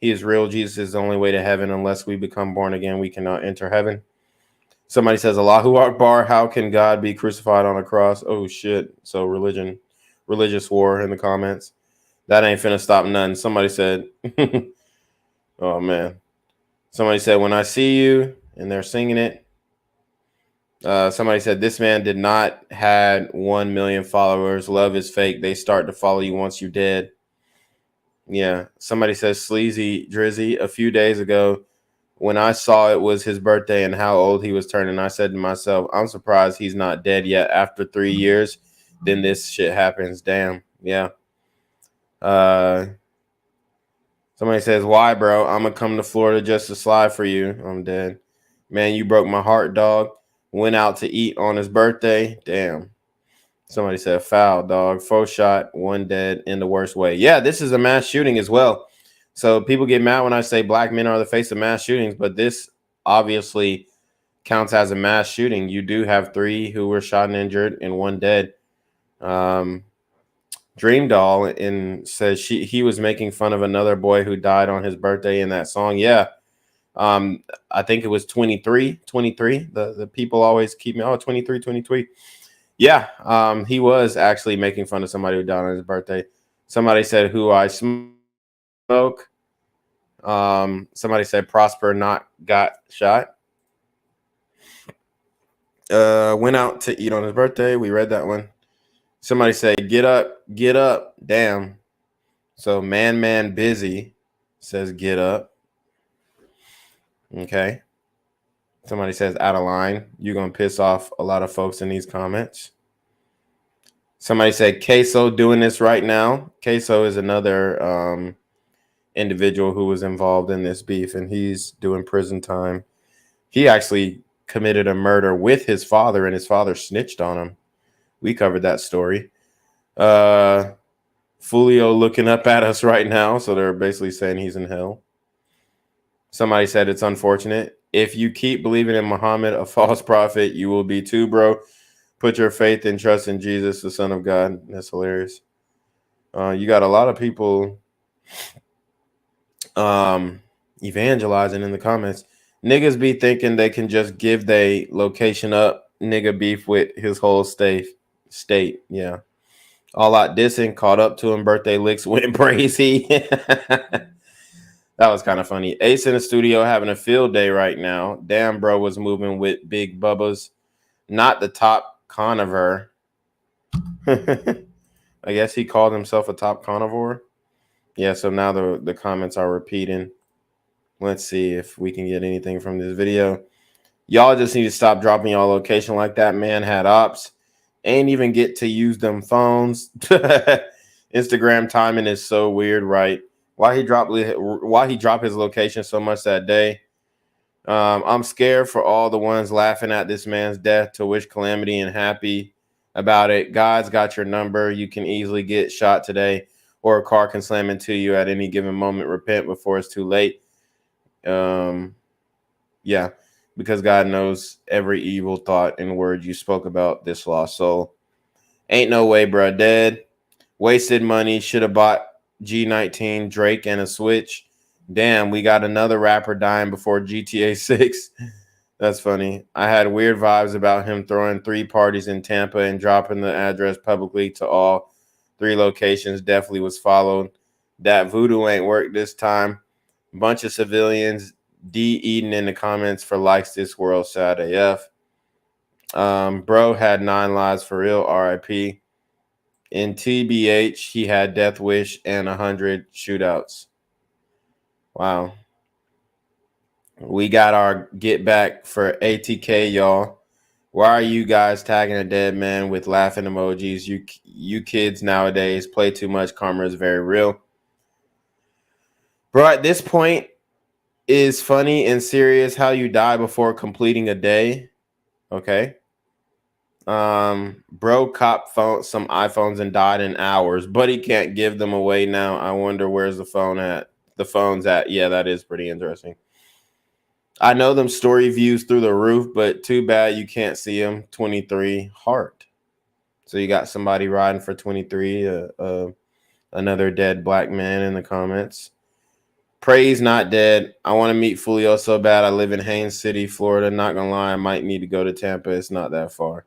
I: He is real. Jesus is the only way to heaven. Unless we become born again, we cannot enter heaven. Somebody says, Allahu Akbar, how can God be crucified on a cross? Oh, shit. So religious war in the comments. That ain't finna stop nothing. Somebody said, oh, man. Somebody said, when I see you, and they're singing it. Somebody said, this man did not had 1 million followers. Love is fake. They start to follow you once you're dead. Yeah. Somebody says, Sleazy Drizzy, a few days ago, when I saw it was his birthday and how old he was turning, I said to myself, I'm surprised he's not dead yet. After 3 years, then this shit happens. Damn. Yeah. Somebody says, why, bro? I'm going to come to Florida just to slide for you. I'm dead. Man, you broke my heart, dog. Went out to eat on his birthday. Damn. Somebody said, foul, dog. 4 shot, 1 dead in the worst way. Yeah, this is a mass shooting as well. So people get mad when I say black men are the face of mass shootings, but this obviously counts as a mass shooting. You do have 3 who were shot and injured and 1 dead. Dream Doll and says he was making fun of another boy who died on his birthday in that song. Yeah. I think it was 23. The people always keep me, 23. Yeah. He was actually making fun of somebody who died on his birthday. Somebody said who I smoke. Somebody said Prosper not got shot. Went out to eat on his birthday. We read that one. Somebody said get up. Damn. So man busy says get up. Okay. Somebody says out of line. You're gonna piss off a lot of folks in these comments. Somebody said Queso doing this right now. Queso is another individual who was involved in this beef, and he's doing prison time. He actually committed a murder with his father, and his father snitched on him. We covered that story. Foolio looking up at us right now, so they're basically saying he's in hell. Somebody said it's unfortunate. If you keep believing in Muhammad, a false prophet, you will be too, bro. Put your faith and trust in Jesus, the Son of God. That's hilarious. You got a lot of people evangelizing in the comments. Niggas be thinking they can just give their location up. Nigga beef with his whole state. Yeah. All out dissing, caught up to him. Birthday licks went crazy. That was kind of funny. Ace in the studio having a field day right now. Damn, bro was moving with Big Bubba's. Not the top carnivore. I guess he called himself a top carnivore. Yeah, so now the comments are repeating. Let's see if we can get anything from this video. Y'all just need to stop dropping y'all location like that. Man had ops. Ain't even get to use them phones. Instagram timing is so weird, right? Why he dropped his location so much that day? I'm scared for all the ones laughing at this man's death to wish calamity and happy about it. God's got your number. You can easily get shot today, or a car can slam into you at any given moment. Repent before it's too late. Yeah, because God knows every evil thought and word you spoke about this lost soul. Ain't no way, bro. Dead. Wasted money. Should have bought G19, Drake, and a Switch. Damn, we got another rapper dying before GTA 6. That's funny. I had weird vibes about him throwing 3 parties in Tampa and dropping the address publicly to all 3 locations. Definitely was followed. That voodoo ain't worked this time. Bunch of civilians. D Eden in the comments for likes this world. Sad AF. Bro had 9 lives for real. RIP. In TBH, he had Death Wish and 100 shootouts. Wow. We got our get back for ATK, y'all. Why are you guys tagging a dead man with laughing emojis? You kids nowadays play too much. Karma is very real. Bro, at this point, is funny and serious how you die before completing a day. Okay. Bro cop some iPhones and died in hours, but he can't give them away now. I wonder where's the phone at. The phone's at. Yeah, that is pretty interesting. I know them story views through the roof, but too bad you can't see them. 23 heart. So you got somebody riding for 23. Another dead black man in the comments. Praise not dead. I want to meet Foolio so bad. I live in Haines City, Florida. Not gonna lie, I might need to go to Tampa. It's not that far.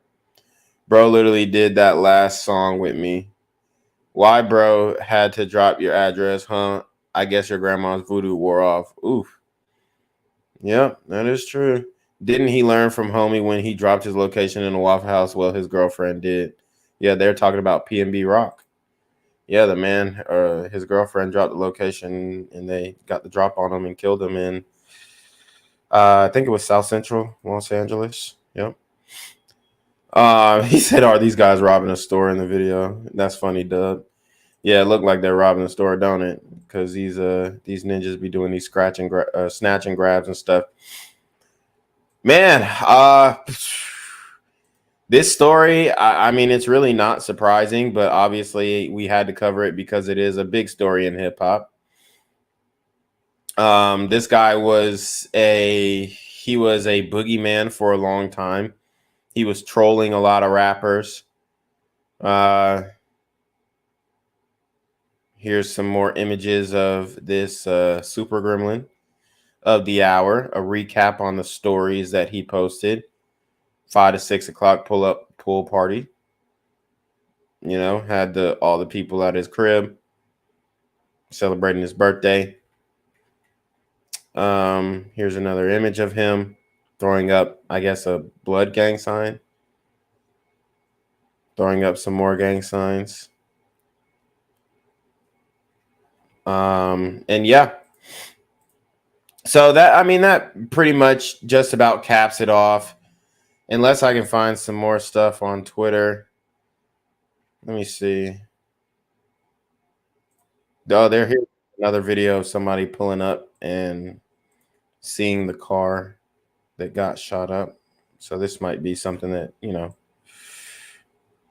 I: Bro literally did that last song with me. Why, bro, had to drop your address, huh? I guess your grandma's voodoo wore off. Oof. Yep, that is true. Didn't he learn from homie when he dropped his location in a Waffle House? Well, his girlfriend did. Yeah, they're talking about PNB Rock. Yeah, the man or his girlfriend dropped the location and they got the drop on him and killed him in I think it was South Central Los Angeles. Yep. He said, "Are these guys robbing a store in the video?" That's funny, Doug. Yeah, it looked like they're robbing a store, don't it? Because these ninjas be doing these snatch and grabs and stuff. Man, this story, I mean, it's really not surprising, but obviously we had to cover it because it is a big story in hip hop. This guy was a boogeyman for a long time. He was trolling a lot of rappers. Here's some more images of this super gremlin of the hour, a recap on the stories that he posted. 5 to 6 o'clock pool party. You know, had all the people at his crib celebrating his birthday. Here's another image of him throwing up, I guess, a blood gang sign. Throwing up some more gang signs. And yeah. So that pretty much just about caps it off. Unless I can find some more stuff on Twitter. Let me see. Oh, here's another video of somebody pulling up and seeing the car that got shot up. So this might be something that,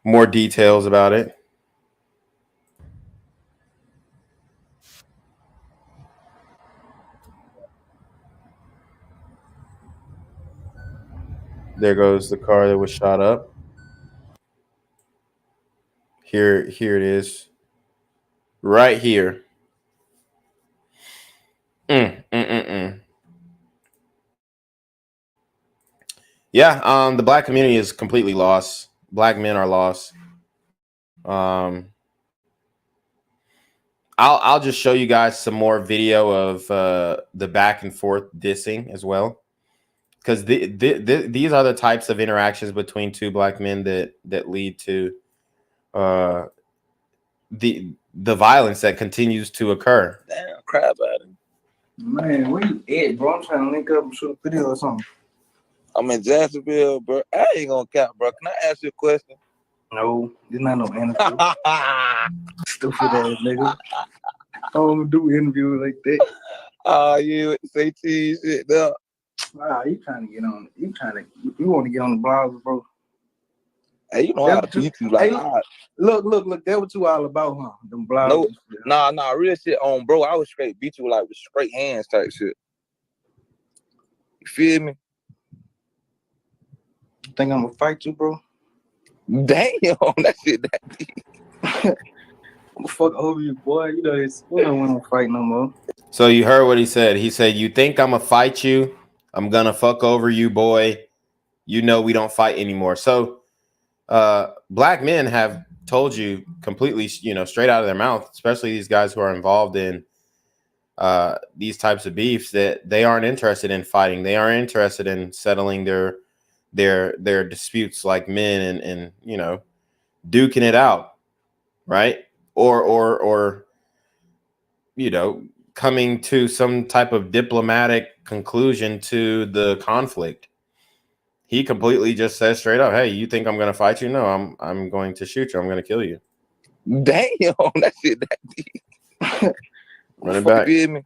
I: more details about it. There goes the car that was shot up. Here it is. Right here. Yeah, the black community is completely lost. Black men are lost. I'll just show you guys some more video of the back and forth dissing as well, because these are the types of interactions between two black men that lead to the violence that continues to occur.
B: Damn, crap at him. Man, where you at, bro? I'm trying to link up and shoot a video or something. I'm in Jacksonville, bro. I ain't gonna cap, bro. Can I ask you a question? No, it's not no interview. Stupid ass nigga. I don't do interviews like that. You say T shit, though. Wow, you trying to get on? You want to get on the blogs, bro? Hey, you know how to tweet you like. Hey, look. That what you all about, huh? Them blogs. No, nah, real shit on, bro. I was straight beat you like with straight hands type shit. You feel me? Think I'm gonna fight you, bro? Damn, that shit that deep. I'm gonna fuck over you, boy. You know this. We don't want to fight no more.
I: So you heard what he said. He said, "You think I'm gonna fight you? I'm gonna fuck over you, boy. You know we don't fight anymore." So black men have told you completely, straight out of their mouth, especially these guys who are involved in these types of beefs, that they aren't interested in fighting. They aren't interested in settling their disputes like men and duking it out, right? Or coming to some type of diplomatic conclusion to the conflict. He completely just says straight up, "Hey, you think I'm going to fight you? No, I'm going to shoot you. I'm going to kill you."
B: Damn, that shit that deep.
I: Run it back.
B: You me?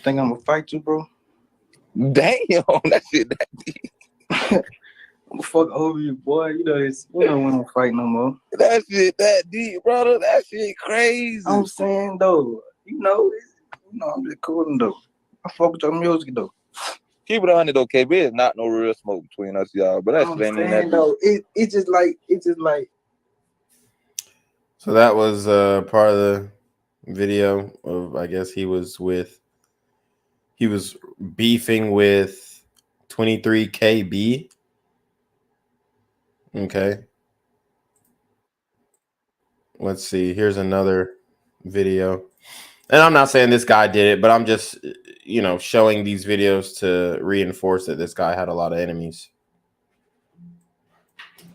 B: You think I'm gonna fight you, bro?
A: Damn, that shit that deep.
B: I'm gonna fuck over you, boy. You know this. You know we don't fight no more.
A: That shit that deep, brother. That shit crazy.
B: I'm saying though, I'm just cool though. I fuck with your music though.
A: Keep it 100 though, KB. It's not no real smoke between us, y'all. But that shit ain't even that
B: though. It's just like.
I: So that was part of the video of, I guess he was beefing with 23KB. Okay. Let's see. Here's another video. And I'm not saying this guy did it, but I'm just, showing these videos to reinforce that this guy had a lot of enemies.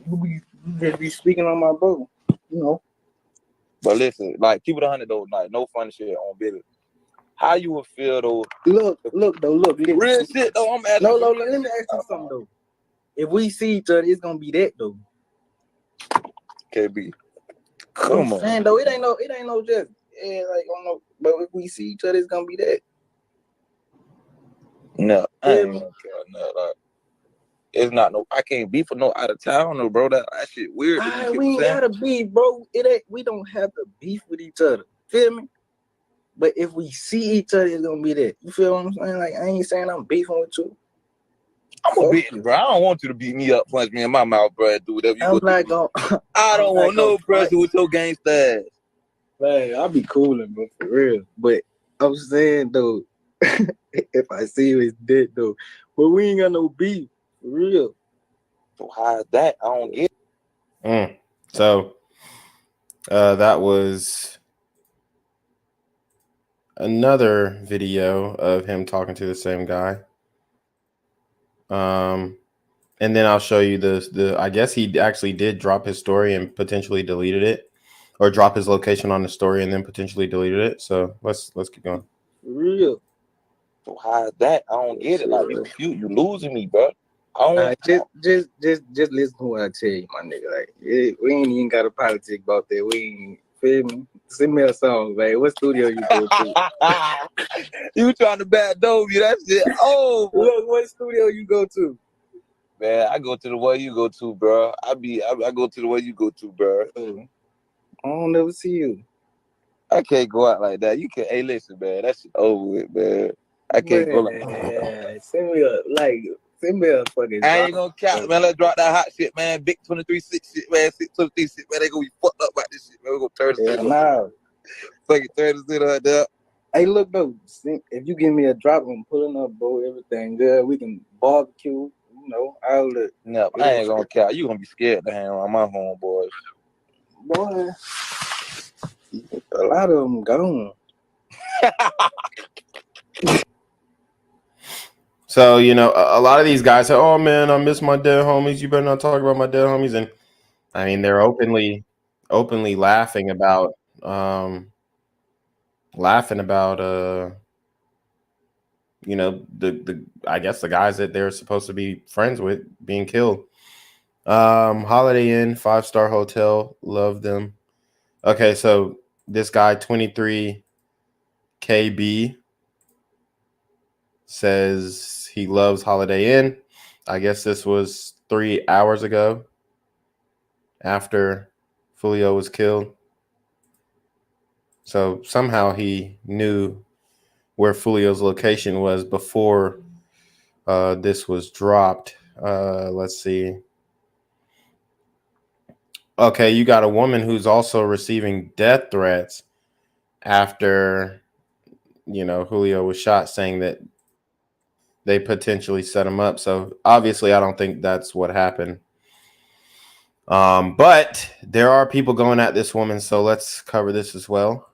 B: You just be speaking on my bro,
A: But listen, like, keep it 100 though, like, no funny shit on video. How you would feel though?
B: Look.
A: Real shit though. I'm asking.
B: No, let me ask you something though. If we see each other, it's gonna be that though.
A: KB, come on.
B: Saying though, it ain't no just but if we see each other, it's gonna be that.
A: No, I ain't gonna care. No, like, it's not no. I can't beef for no out of town, no, bro. That shit weird.
B: We ain't gotta beef, bro. It ain't. We don't have to beef with each other. Feel me? But if we see each other, it's gonna be that. You feel what I'm saying? Like, I ain't saying I'm beefing with you.
A: I'm gonna beat you, bro. I don't want you to beat me up, punch me in my mouth, bro. Do whatever you want. I don't want no pressure with your gangster ass.
B: Man, I'll be cooling, bro, for real. But I'm saying though, if I see you, it's dead though. But we ain't got no beef, for real.
A: So how is that? I don't get
I: it. So that was another video of him talking to the same guy. And then I'll show you the I guess he actually did drop his story and potentially deleted it, or drop his location on the story and then potentially deleted it. So let's keep going.
B: For real.
A: So how is that? I don't get it. Like you losing me, bro. I don't
B: just listen to what I tell you, my nigga. Like, we ain't even got a politic about that. We ain't, feel me? Send me a song, man. What studio you go to?
A: You trying to backdoor me? That shit. Oh,
B: look, what studio you go to?
A: Man, I go to the way you go to, bro. I go to the way you go to, bro.
B: I don't never see you.
A: I can't go out like that. You can. Hey, listen, man. That shit over with, man. I can't go like
B: that. Send me a fucking.
A: I ain't gonna count, man. Let's drop that hot shit, man. Big 23-6 shit, man. 623 shit, man. They gonna be fucked up about this shit, man. We gonna turn this shit up. Fucking turn this shit up there.
B: Hey, look though. If you give me a drop, I'm pulling up, bro. Everything good. We can barbecue. All the.
A: No, I ain't gonna count. You gonna be scared to hang around my homeboys.
B: Boy, a lot of them gone.
I: So, a lot of these guys say, oh, man, I miss my dead homies. You better not talk about my dead homies. And, I mean, they're openly laughing about, the I guess the guys that they're supposed to be friends with being killed. Holiday Inn, 5-star hotel. Love them. Okay, so this guy, 23KB, says he loves Holiday Inn. I guess this was 3 hours ago after Foolio was killed. So somehow he knew where Foolio's location was before this was dropped. Let's see. Okay, you got a woman who's also receiving death threats after, Julio was shot, saying that they potentially set him up. So obviously, I don't think that's what happened. But there are people going at this woman, so let's cover this as well.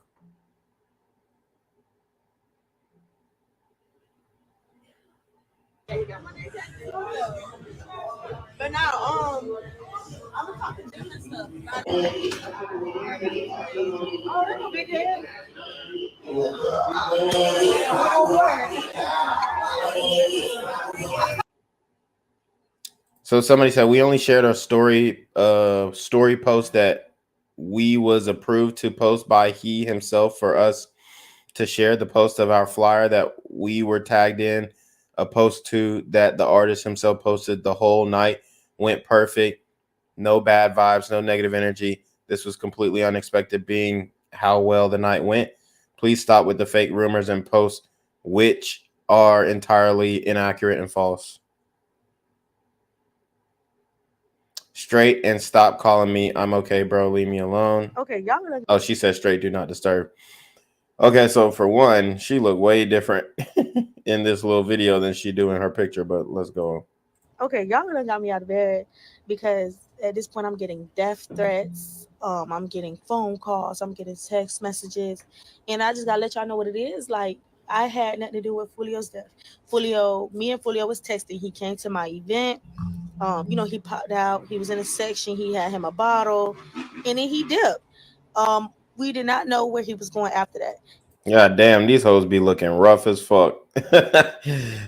H: But now, I'm gonna talk to Jim and stuff. Oh, that's a big head.
I: So somebody said we only shared our story post that we was approved to post by he himself for us to share the post of our flyer that we were tagged in, a post to that the artist himself posted. The whole night went perfect. No bad vibes, no negative energy. This was completely unexpected being how well the night went. Please stop with the fake rumors and posts which are entirely inaccurate and false. Straight and stop calling me. I'm okay, bro. Leave me alone.
F: Okay, y'all gonna.
I: Oh, she said straight, do not disturb. Okay, so for one, she looked way different in this little video than she do in her picture, but let's go.
F: Okay, y'all gonna got me out of bed because at this point I'm getting death threats. I'm getting phone calls. I'm getting text messages, and I just gotta let y'all know what it is. Like, I had nothing to do with Foolio's death. Me and Foolio was texting. He came to my event. He popped out. He was in a section. He had him a bottle, and then he dipped. We did not know where he was going after that.
I: God damn, these hoes be looking rough as fuck.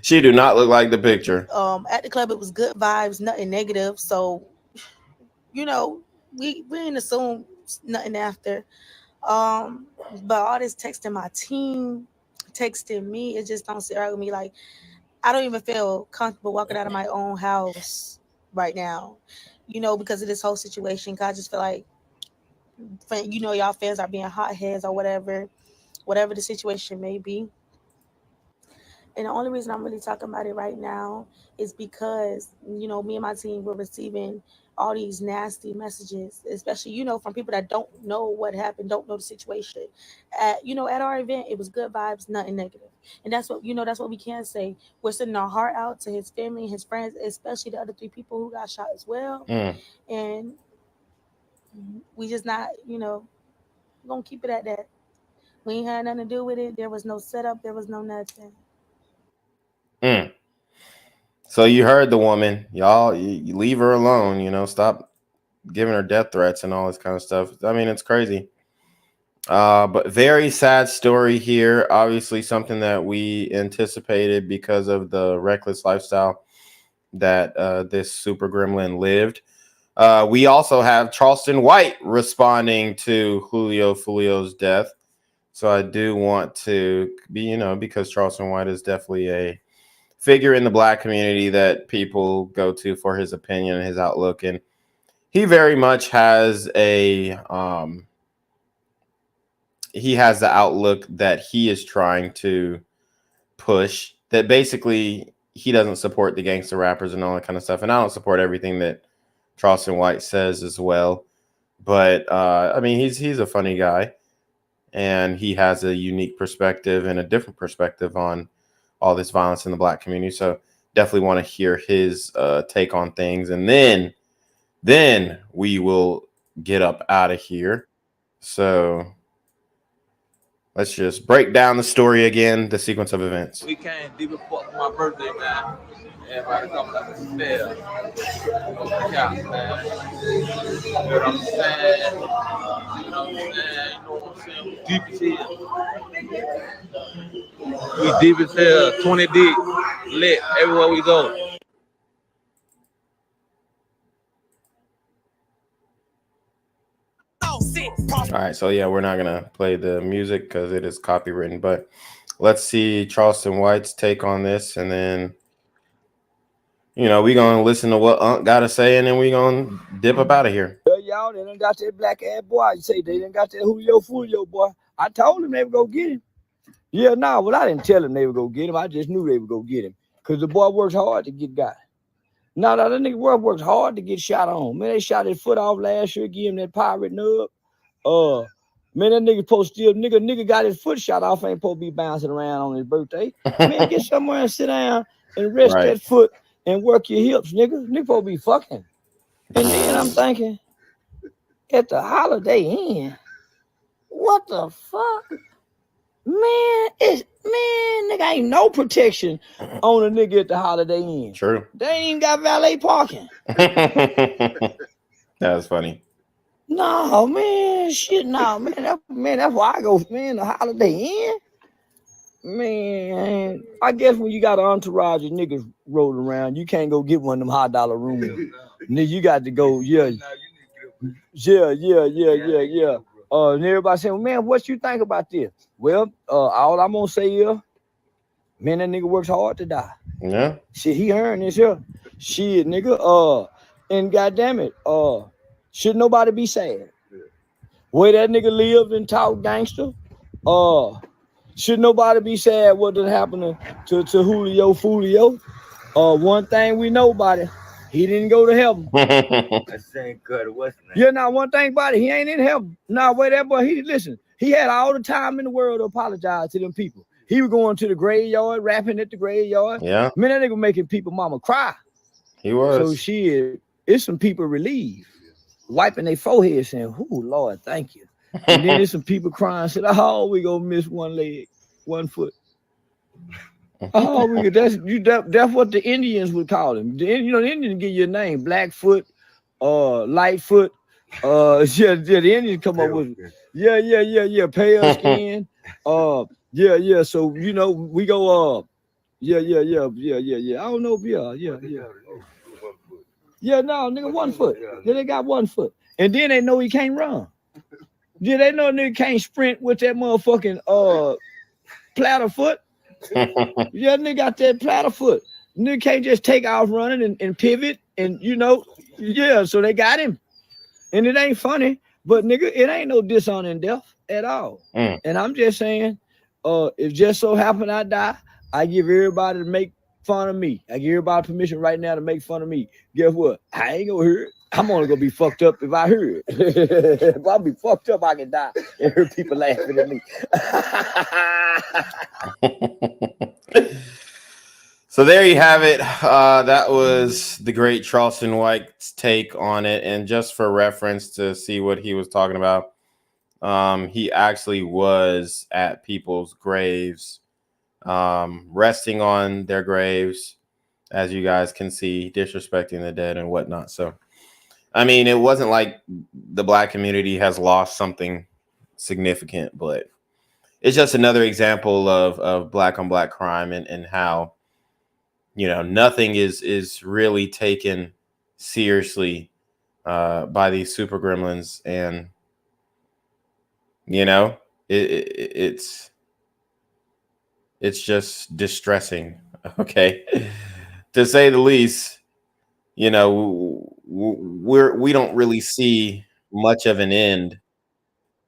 I: She do not look like the picture.
F: At the club, it was good vibes, nothing negative. So, we didn't assume nothing after. But all this texting my team, texting me, it just don't sit right with me. Like, I don't even feel comfortable walking out of my own house right now, because of this whole situation. I just feel like, y'all fans are being hotheads or whatever the situation may be. And the only reason I'm really talking about it right now is because, me and my team were receiving all these nasty messages, especially, from people that don't know what happened, don't know the situation. At our event, it was good vibes, nothing negative. And that's what we can say. We're sending our heart out to his family and his friends, especially the other 3 people who got shot as well. And we just not, gonna keep it at that. We ain't had nothing to do with it. There was no setup. There was no nothing.
I: So you heard the woman. Y'all, you leave her alone. Stop giving her death threats and all this kind of stuff. I mean, it's crazy. But very sad story here. Obviously, something that we anticipated because of the reckless lifestyle that this super gremlin lived. We also have Charleston White responding to Julio Foolio's death. So I do want to be, because Charleston White is definitely a figure in the Black community that people go to for his opinion and his outlook. And he very much has he has the outlook that he is trying to push, that basically he doesn't support the gangster rappers and all that kind of stuff. And I don't support everything that Charleston White says as well. But I mean, he's a funny guy, and he has a unique perspective and a different perspective on all this violence in the Black community. So definitely want to hear his take on things. And then we will get up out of here. So let's just break down the story again, the sequence of events.
G: We came deep as fuck for my birthday, man. Everybody coming up to stairs. Yeah, man. You know what I'm saying? We deep as hell. We deep as hell, 20 deep, lit everywhere we go.
I: All right, so yeah, we're not gonna play the music because it is copywritten, but let's see Charleston White's take on this, and then we gonna listen to what Unc gotta say, and then we gonna dip up out of here.
V: Y'all, they done got that black ass boy. You say they done got that Julio Foolio boy. I told him they would go get him. Yeah, well, I didn't tell him they would go get him. I just knew they would go get him because the boy works hard to get got. No, that nigga works hard to get shot on. Man, they shot his foot off last year, give him that pirate nub. Man, that nigga supposed to nigga got his foot shot off, ain't supposed to be bouncing around on his birthday. Man, get somewhere and sit down and rest that foot and work your hips, nigga. Nigga supposed to be fucking. And then I'm thinking, at the Holiday Inn, what the fuck? Man, nigga ain't no protection on a nigga at the Holiday Inn.
I: True.
V: They ain't even got valet parking.
I: That's funny.
V: No, man, shit, no, man, that's why I go, man, the Holiday Inn. Man, I guess when you got an entourage of niggas rolling around, you can't go get one of them high dollar rooms. Nigga, you got to go, yeah. And everybody saying, well, man, what you think about this? Well, all I'm gonna say is, man, that nigga works hard to die.
I: Yeah.
V: Shit, he earned this here. Shit, nigga. And goddamn it, should nobody be sad? Way that nigga lived and talked gangster. Should nobody be sad what did happen to Julio Foolio? One thing we know about it, he didn't go to heaven.
B: That same cut, what's the name?
V: Yeah, now one thing about it, he ain't in heaven. Nah, wait, that boy, he had all the time in the world to apologize to them people. He was going to the graveyard, rapping at the graveyard.
I: Yeah.
V: Man, that nigga making people mama cry.
I: He was.
V: So shit, it's some people relieved, wiping their forehead saying, "Oh Lord, thank you." And then there's some people crying, said, "Oh, we gonna miss one leg, one foot." Oh, that's what the Indians would call him. The Indians give you a name, Blackfoot, Lightfoot. The Indians come up with pale skin. Yeah. So we go yeah. I don't know if yeah, no, nigga, 1 foot. Yeah, they got 1 foot. And then they know he can't run. Yeah, they know nigga can't sprint with that motherfucking platter foot. Yeah, nigga got that platter foot. Nigga can't just take off running and pivot and so they got him. And it ain't funny, but nigga, it ain't no dishonor in death at all. And I'm just saying, if just so happen I die, I give everybody to make fun of me. I give everybody permission right now to make fun of me. Guess what? I ain't gonna hear it. I'm only gonna be fucked up if I hear it. If I be fucked up, I can die and hear people laughing at me.
I: So there you have it. That was the great Charleston White's take on it. And just for reference to see what he was talking about, he actually was at people's graves, resting on their graves, as you guys can see, disrespecting the dead and whatnot. So, I mean, it wasn't like the black community has lost something significant, but it's just another example of black on black crime and how, nothing is really taken seriously by these super gremlins. And, it's just distressing, okay, to say the least. We don't really see much of an end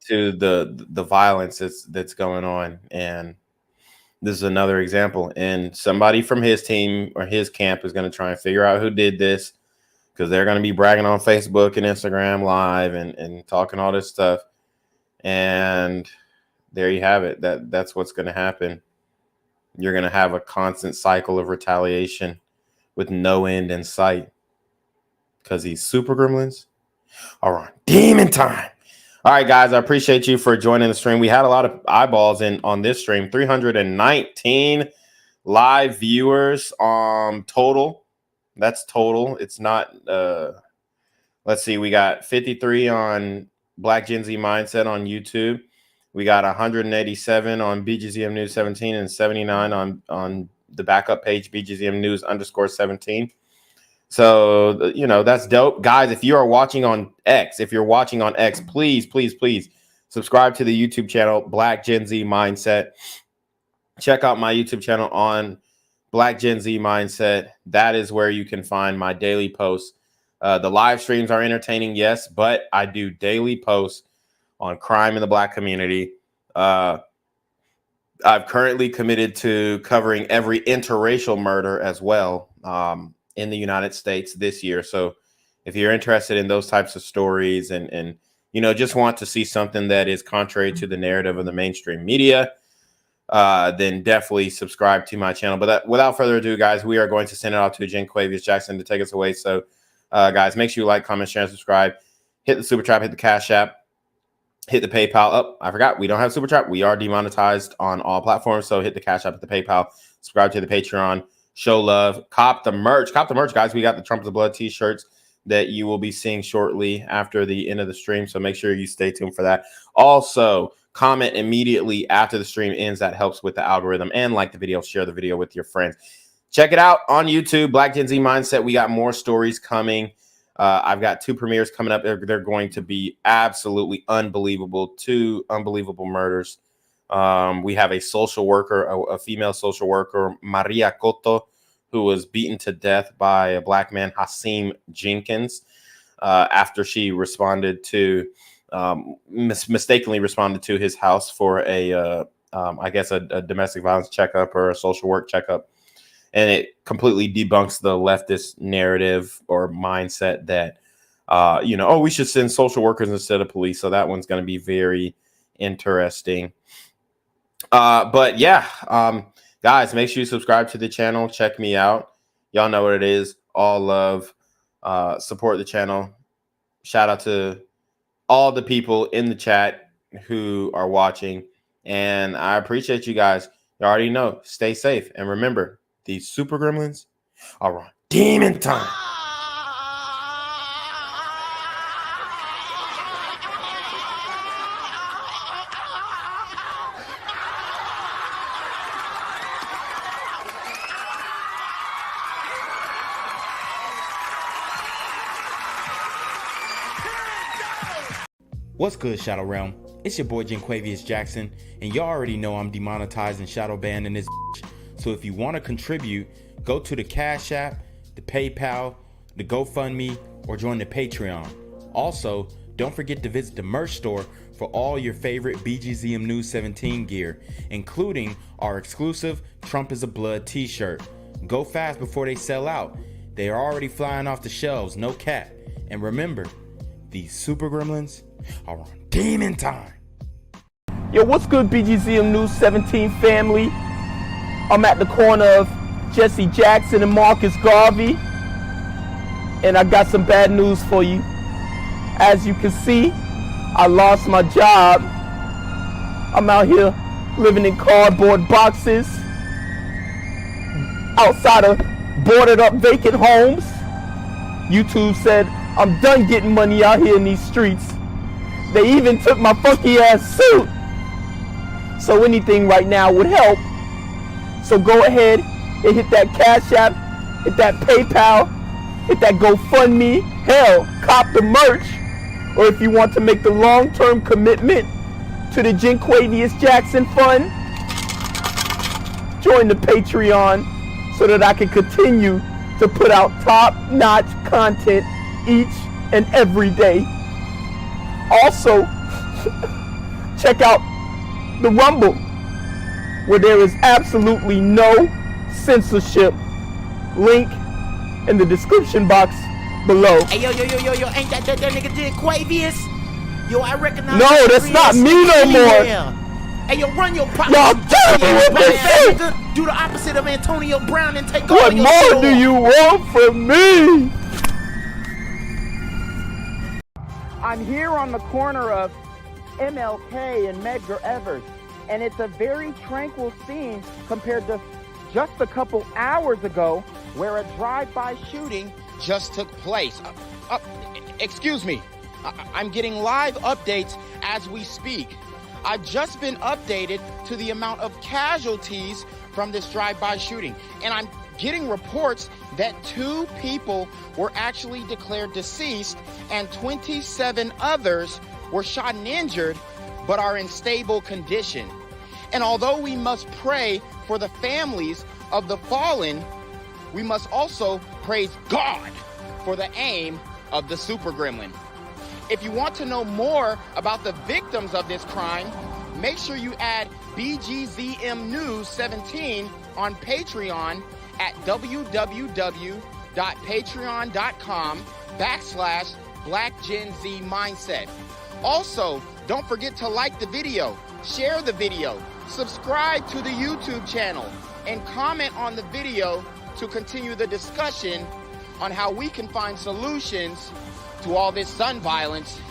I: to the violence that's going on, and this is another example. And somebody from his team or his camp is going to try and figure out who did this, because they're going to be bragging on Facebook and Instagram Live and talking all this stuff. And there you have it. That's what's going to happen. You're going to have a constant cycle of retaliation with no end in sight, because these super gremlins are on demon time. All right, guys, I appreciate you for joining the stream. We had a lot of eyeballs on this stream. 319 live viewers total. That's total. It's not let's see, we got 53 on Black Gen Z Mindset on YouTube. We got 187 on BGZM News 17 and 79 on the backup page, BGZM News _17. So, that's dope. Guys, if you are watching on X, please subscribe to the YouTube channel, Black Gen Z Mindset. Check out my YouTube channel on Black Gen Z Mindset. That is where you can find my daily posts. The live streams are entertaining, yes, but I do daily posts on crime in the black community. I've currently committed to covering every interracial murder as well in the United States this year. So if you're interested in those types of stories and just want to see something that is contrary to the narrative of the mainstream media, then definitely subscribe to my channel. But without further ado, guys, we are going to send it out to Quavius Jackson to take us away. So guys, make sure you like, comment, share, and subscribe. Hit the Super Trap, hit the Cash App, hit the PayPal. Oh, I forgot, we don't have Super Chat. We are demonetized on all platforms. So hit the Cash App, hit the PayPal, subscribe to the Patreon, show love, cop the merch, guys. We got the Trumpets of Blood t-shirts that you will be seeing shortly after the end of the stream. So make sure you stay tuned for that. Also, comment immediately after the stream ends. That helps with the algorithm. And like the video, share the video with your friends. Check it out on YouTube, Black Gen Z Mindset. We got more stories coming. I've got 2 premieres coming up. They're going to be absolutely unbelievable. 2 unbelievable murders. We have a social worker, a female social worker, Maria Cotto, who was beaten to death by a black man, Hasim Jenkins, after she responded to mistakenly responded to his house for I guess a domestic violence checkup or a social work checkup. And it completely debunks the leftist narrative or mindset that, we should send social workers instead of police. So that one's going to be very interesting. But yeah, guys, make sure you subscribe to the channel. Check me out. Y'all know what it is. All love. Support the channel. Shout out to all the people in the chat who are watching. And I appreciate you guys. You already know. Stay safe. And remember, these super gremlins are on demon time.
C: What's good, Shadow Realm? It's your boy Janquavius Jackson, and y'all already know I'm demonetized and shadow banned in this bitch. So if you want to contribute, go to the Cash App, the PayPal, the GoFundMe, or join the Patreon. Also, don't forget to visit the merch store for all your favorite BGZM News 17 gear, including our exclusive Trump is a Blood t-shirt. Go fast before they sell out. They are already flying off the shelves, no cap. And remember, these super gremlins are on demon time.
D: Yo, what's good, BGZM News 17 family? I'm at the corner of Jesse Jackson and Marcus Garvey, and I got some bad news for you. As you can see, I lost my job. I'm out here living in cardboard boxes outside of boarded up vacant homes. YouTube said I'm done getting money out here in these streets. They even took my funky ass suit. So anything right now would help. So go ahead and hit that Cash App, hit that PayPal, hit that GoFundMe. Hell, cop the merch. Or if you want to make the long-term commitment to the Janquavius Jackson Fund, join the Patreon so that I can continue to put out top-notch content each and every day. Also, check out the Rumble, where there is absolutely no censorship. Link in the description box below.
E: Hey, yo, ain't that nigga Janquavius? Yo, I recognize.
D: No, that's not me no more.
E: Hey, yo, run your pop.
D: Y'all tell me what they say.
E: Do the opposite of Antonio Brown and take all
D: What
E: your
D: more
E: shit
D: do
E: off.
D: you want from me? I'm here on the corner of MLK and Medgar Evers, and it's a very tranquil scene compared to just a couple hours ago where a drive-by shooting just took place. Excuse me, I'm getting live updates as we speak. I've just been updated to the amount of casualties from this drive-by shooting, and I'm getting reports that 2 people were actually declared deceased and 27 others were shot and injured but are in stable condition. And although we must pray for the families of the fallen, we must also praise God for the aim of the super gremlin. If you want to know more about the victims of this crime, make sure you add BGZM News 17 on Patreon at www.patreon.com/blackgenzmindset. Also, don't forget to like the video, share the video, subscribe to the YouTube channel, and comment on the video to continue the discussion on how we can find solutions to all this gun violence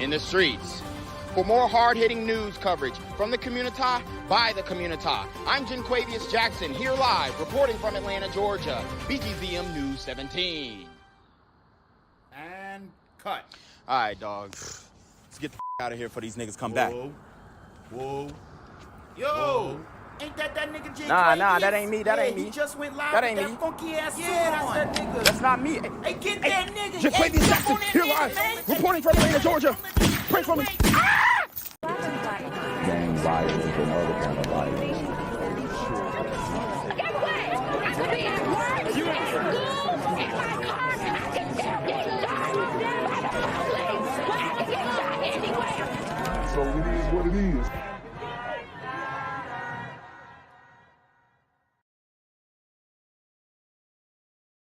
D: in the streets. For more hard-hitting news coverage from the community, by the community, I'm Janquavius Jackson, here live, reporting from Atlanta, Georgia, BGZM News 17.
W: And cut.
E: All right, dog. Let's get the out of here before these niggas come back.
W: Whoa. Yo.
E: Ain't that nigga J?
D: Nah, that ain't me. That ain't me.
E: He just went live
D: That
E: with
D: ain't
E: that
D: me.
E: funky ass suit
D: That's
E: on.
D: that nigga. That's not me.
E: Hey, get that nigga.
D: Jaquavius Jackson, here live, reporting from Atlanta, Georgia. Pray for me.
J: Gang violence and other kind of violence.
K: So it is what it is.